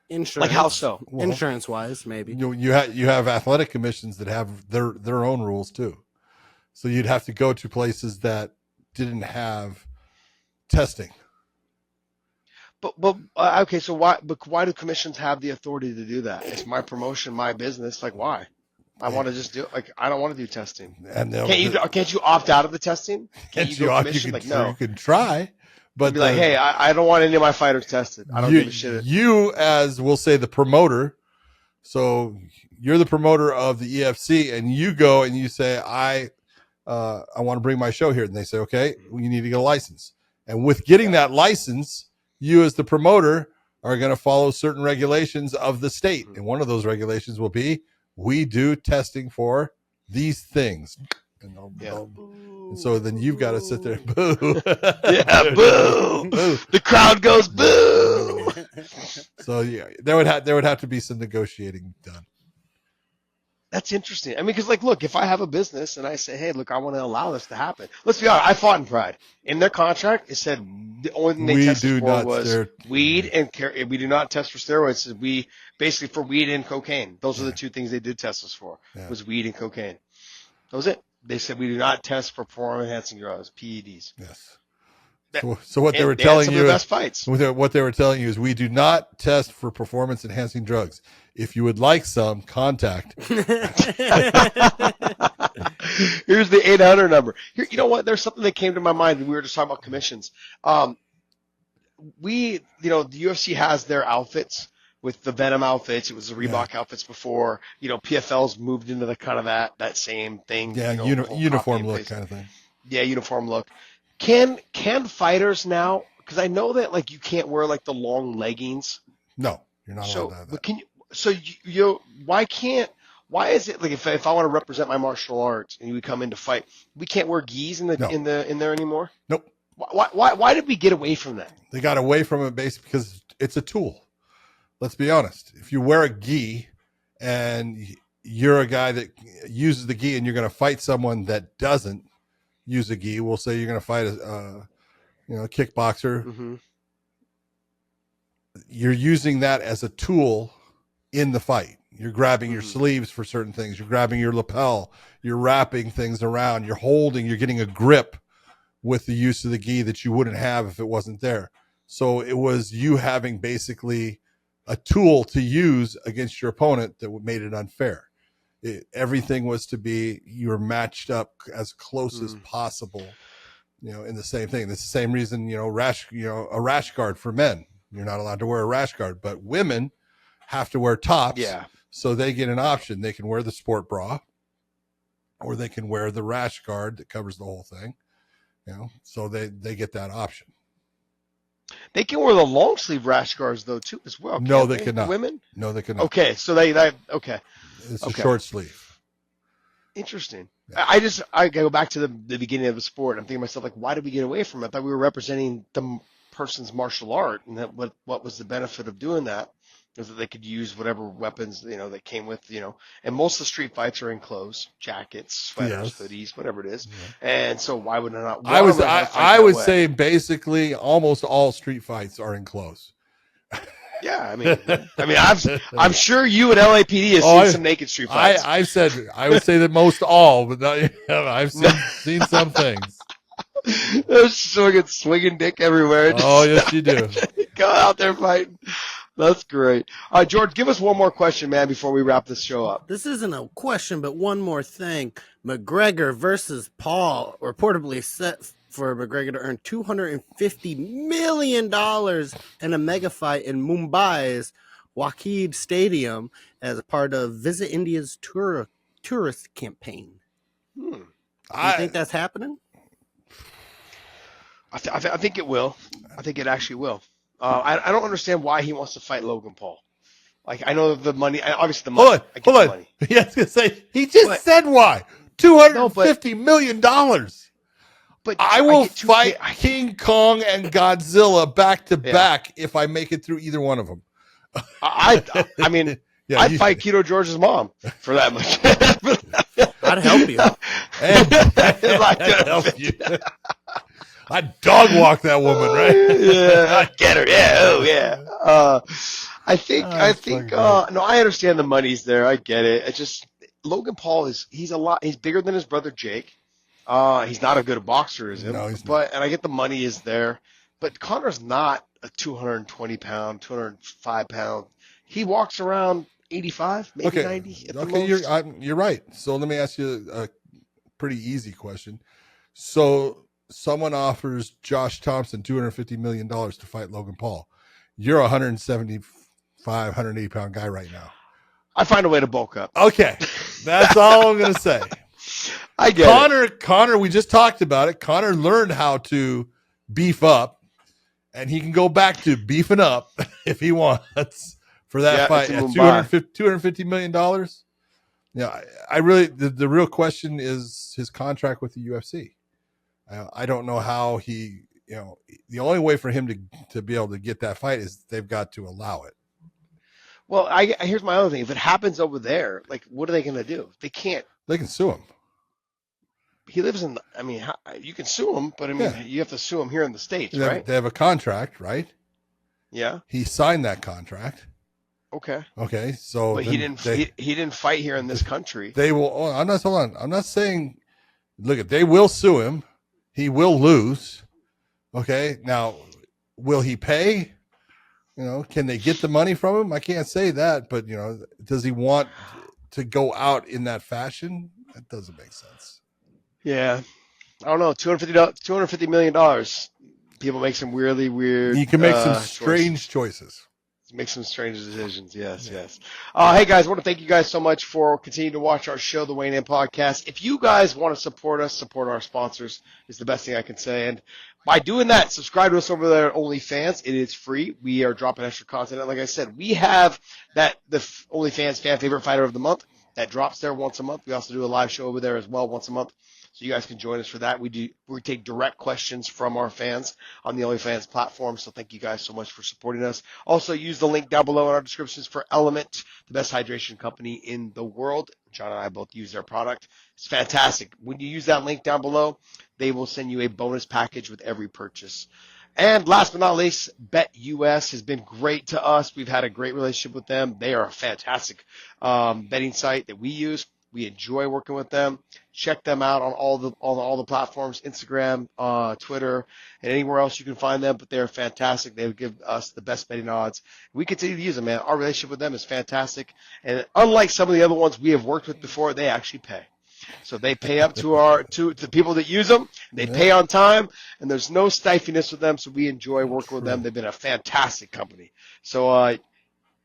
Insurance. Like how so? Well, Insurance wise, maybe. You have athletic commissions that have their own rules too. So you'd have to go to places that didn't have testing. But okay, so why do commissions have the authority to do that? It's my promotion, my business. Like why? I want to just do I don't want to do testing. And can't you opt out of the testing? Can't you go commission? No, you can try, but be like, hey, I don't want any of my fighters tested. I don't give a shit. You, as we'll say, the promoter. So you're the promoter of the EFC, and you go and you say, I want to bring my show here, and they say, okay, well, you need to get a license. And with getting that license, you as the promoter are going to follow certain regulations of the state, and one of those regulations will be we do testing for these things. And so then you've got to sit there and boo. Yeah, boo. Boo. The crowd goes boo. So yeah, there would have to be some negotiating done. That's interesting. I mean, because look, if I have a business and I say, hey, look, I want to allow this to happen. Let's be honest. I fought in Pride. In their contract, it said the only thing they tested for was weed and we do not test for steroids. We basically for weed and cocaine. Those are the two things they did test us for. Was weed and cocaine. That was it. They said we do not test for performance-enhancing drugs, PEDs. Yes. So what they were telling you, best fights. What they were telling you is we do not test for performance-enhancing drugs. If you would like some, contact. Here's the 800 number. Here, you know what? There's something that came to my mind when we were just talking about commissions. The UFC has their outfits. With the Venom outfits, it was the Reebok outfits before. PFL's moved into the kind of that same thing. Yeah, uniform look kind of thing. Yeah, uniform look. Can fighters now? Because I know that you can't wear the long leggings. No, you're not allowed to have that. But can you? So why can't? Why is it if I want to represent my martial arts and we come in to fight, we can't wear gis in there anymore? Nope. Why did we get away from that? They got away from it basically because it's a tool. Let's be honest. If you wear a gi and you're a guy that uses the gi and you're going to fight someone that doesn't use a gi, we'll say you're going to fight a kickboxer. Mm-hmm. You're using that as a tool in the fight. You're grabbing your sleeves for certain things. You're grabbing your lapel. You're wrapping things around. You're holding. You're getting a grip with the use of the gi that you wouldn't have if it wasn't there. So it was you having basically a tool to use against your opponent that made it unfair. Everything was to be you're matched up as close as possible, in the same thing. That's the same reason, a rash guard for men. You're not allowed to wear a rash guard, but women have to wear tops. Yeah. So they get an option. They can wear the sport bra or they can wear the rash guard that covers the whole thing, so they get that option. They can wear the long sleeve rash guards though too as well. No, they cannot. Women? No, they cannot. Okay, so okay. It's a short sleeve. Interesting. Yeah. I go back to the beginning of the sport. I'm thinking to myself why did we get away from it? I thought we were representing the person's martial art, and that what was the benefit of doing that? Is that they could use whatever weapons they came with, and most of the street fights are in clothes, jackets, sweaters, hoodies, whatever it is. Yeah. And so why would I not? I would say basically almost all street fights are in clothes. Yeah, I mean, I'm sure you at LAPD have seen some naked street fights. I would say that most all, but not, I've seen some things. There's swinging dick everywhere. Oh yes, you do. Go out there fighting. That's great. All right, George, give us one more question, man, before we wrap this show up. This isn't a question, but one more thing. McGregor versus Paul, reportedly set for McGregor to earn $250 million in a mega fight in Mumbai's Wakid Stadium as a part of Visit India's tourist campaign. Do you think that's happening? I think it will. I think it actually will. I don't understand why he wants to fight Logan Paul. I know the money. Obviously, the money. Hold on. Money. Yeah, I was gonna say he just said why $250 million. But I will fight King Kong and Godzilla back to back if I make it through either one of them. I mean, I'd fight Keto George's mom for that much. I'd help you. And I'd help you. I'd dog walk that woman, right? Yeah, get her. Yeah, oh yeah. I think That's fucking great. no, I understand the money's there. I get it. It's just Logan Paul he's bigger than his brother Jake. He's not as good a boxer as him, No, he's not. and I get the money is there. But Connor's not a 220 pound, 205 pound. He walks around 85, maybe Okay. 90 at the Okay, most. you're right. So let me ask you a pretty easy question. So someone offers Josh Thompson $250 million to fight Logan Paul. You're a 175, 180 pound guy right now. I find a way to bulk up. Okay. That's all I'm going to say. I get it. Connor, we just talked about it. Connor learned how to beef up, and he can go back to beefing up if he wants for that Yeah, fight it's at a Mumbai. $250 million. Yeah, I really, the real question is his contract with the UFC. I don't know how the only way for him to be able to get that fight is they've got to allow it. Well, here's my other thing. If it happens over there, like, what are they going to do? They can't. They can sue him. He lives in. I mean, you can sue him, but I mean, Yeah. you have to sue him here in the States, They right? have a contract, right? Yeah. He signed that contract. Okay. Okay, so But he didn't. He didn't fight here in this country. They will. Oh, hold on. I'm not saying. Look, they will sue him. He will lose. Okay. Now, will he pay? Can they get the money from him? I can't say that, but does he want to go out in that fashion? That doesn't make sense. Yeah. I don't know. $250 million. People make some really weird. You can make some strange choices. Make some strange decisions. Yes, yes. Hey, guys, I want to thank you guys so much for continuing to watch our show, The Wayne In Podcast. If you guys want to support us, support our sponsors is the best thing I can say. And by doing that, subscribe to us over there at OnlyFans. It is free. We are dropping extra content. And like I said, we have the OnlyFans Fan Favorite Fighter of the Month that drops there once a month. We also do a live show over there as well once a month. So you guys can join us for that. We take direct questions from our fans on the OnlyFans platform. So thank you guys so much for supporting us. Also use the link down below in our descriptions for LMNT, the best hydration company in the world. John and I both use their product. It's fantastic. When you use that link down below, they will send you a bonus package with every purchase. And last but not least, BetUS has been great to us. We've had a great relationship with them. They are a fantastic betting site that we use. We enjoy working with them. Check them out on all the platforms, Instagram, Twitter, and anywhere else you can find them. But they're fantastic. They give us the best betting odds. We continue to use them, man. Our relationship with them is fantastic. And unlike some of the other ones we have worked with before, they actually pay. So they pay up to the people that use them. They pay on time, and there's no stiffiness with them. So we enjoy working with them. They've been a fantastic company. So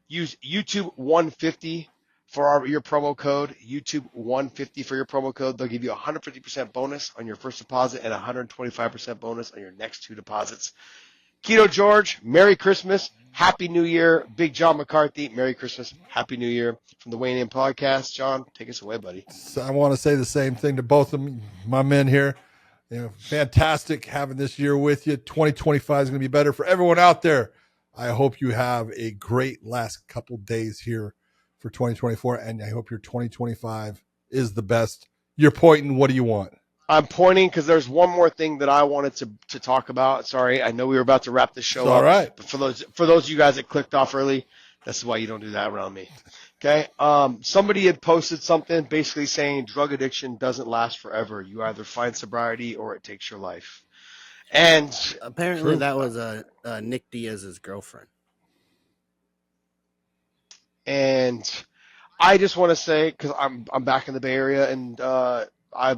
use YouTube 150 for your promo code, YouTube 150 for your promo code. They'll give you 150% bonus on your first deposit and 125% bonus on your next two deposits. Keto George, Merry Christmas, Happy New Year. Big John McCarthy, Merry Christmas, Happy New Year from the Wayne In Podcast. John, take us away, buddy. So I want to say the same thing to both of my men here. Fantastic having this year with you. 2025 is going to be better for everyone out there. I hope you have a great last couple days here for 2024, and I hope your 2025 is the best. You're pointing. What do you want? I'm pointing because there's one more thing that I wanted to talk about. Sorry, I know we were about to wrap this show up. All right. But for those of you guys that clicked off early, this is why you don't do that around me. Okay. Somebody had posted something basically saying drug addiction doesn't last forever. You either find sobriety or it takes your life. And apparently that was Nick Diaz's girlfriend. And I just want to say, because I'm back in the Bay Area, and I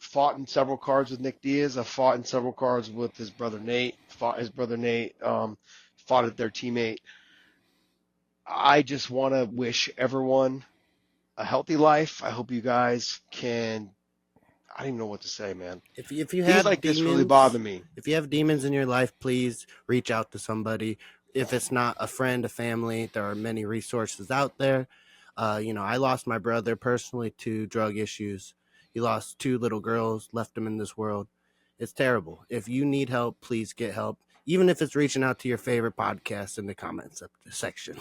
fought in several cards with Nick Diaz. I fought in several cards with his brother Nate. Fought at their teammate. I just want to wish everyone a healthy life. I hope you guys can. I don't even know what to say, man. If you Things have like demons, this really bother me. If you have demons in your life, please reach out to somebody. If it's not a friend, a family, there are many resources out there. I lost my brother personally to drug issues. He lost 2 little girls, left them in this world. It's terrible. If you need help, please get help. Even if it's reaching out to your favorite podcast in the comments section.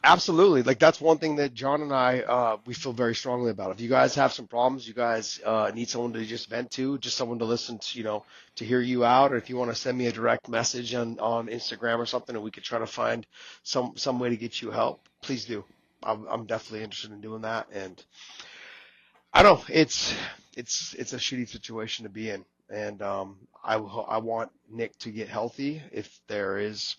Absolutely. Like that's one thing that John and I we feel very strongly about. If you guys have some problems, you guys need someone to just vent to, just someone to listen to, to hear you out, or if you want to send me a direct message on Instagram or something, and we could try to find some way to get you help, please do. I'm definitely interested in doing that. And I don't know, it's a shitty situation to be in, and I want Nick to get healthy if there is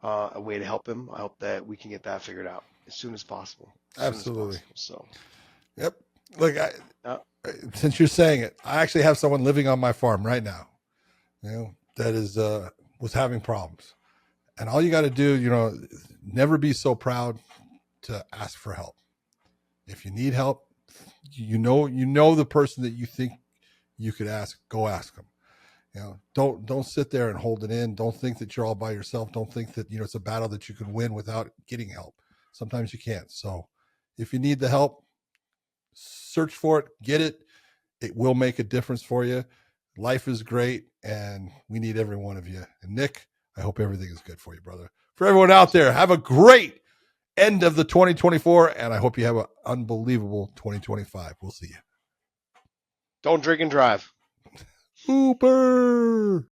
a way to help him. I hope that we can get that figured out as soon as possible. Absolutely. So, Yep. Look, uh, since you're saying it, I actually have someone living on my farm right now, that is was having problems. And all you got to do, never be so proud to ask for help. If you need help, you know the person that you think you could ask, go ask them. Don't sit there and hold it in. Don't think that you're all by yourself. Don't think that it's a battle that you can win without getting help. Sometimes you can't. So if you need the help, search for it, get it. It will make a difference for you. Life is great, and we need every one of you. And Nick, I hope everything is good for you, brother. For everyone out there, have a great end of the 2024, and I hope you have an unbelievable 2025. We'll see you. don't drink and drive. Uber.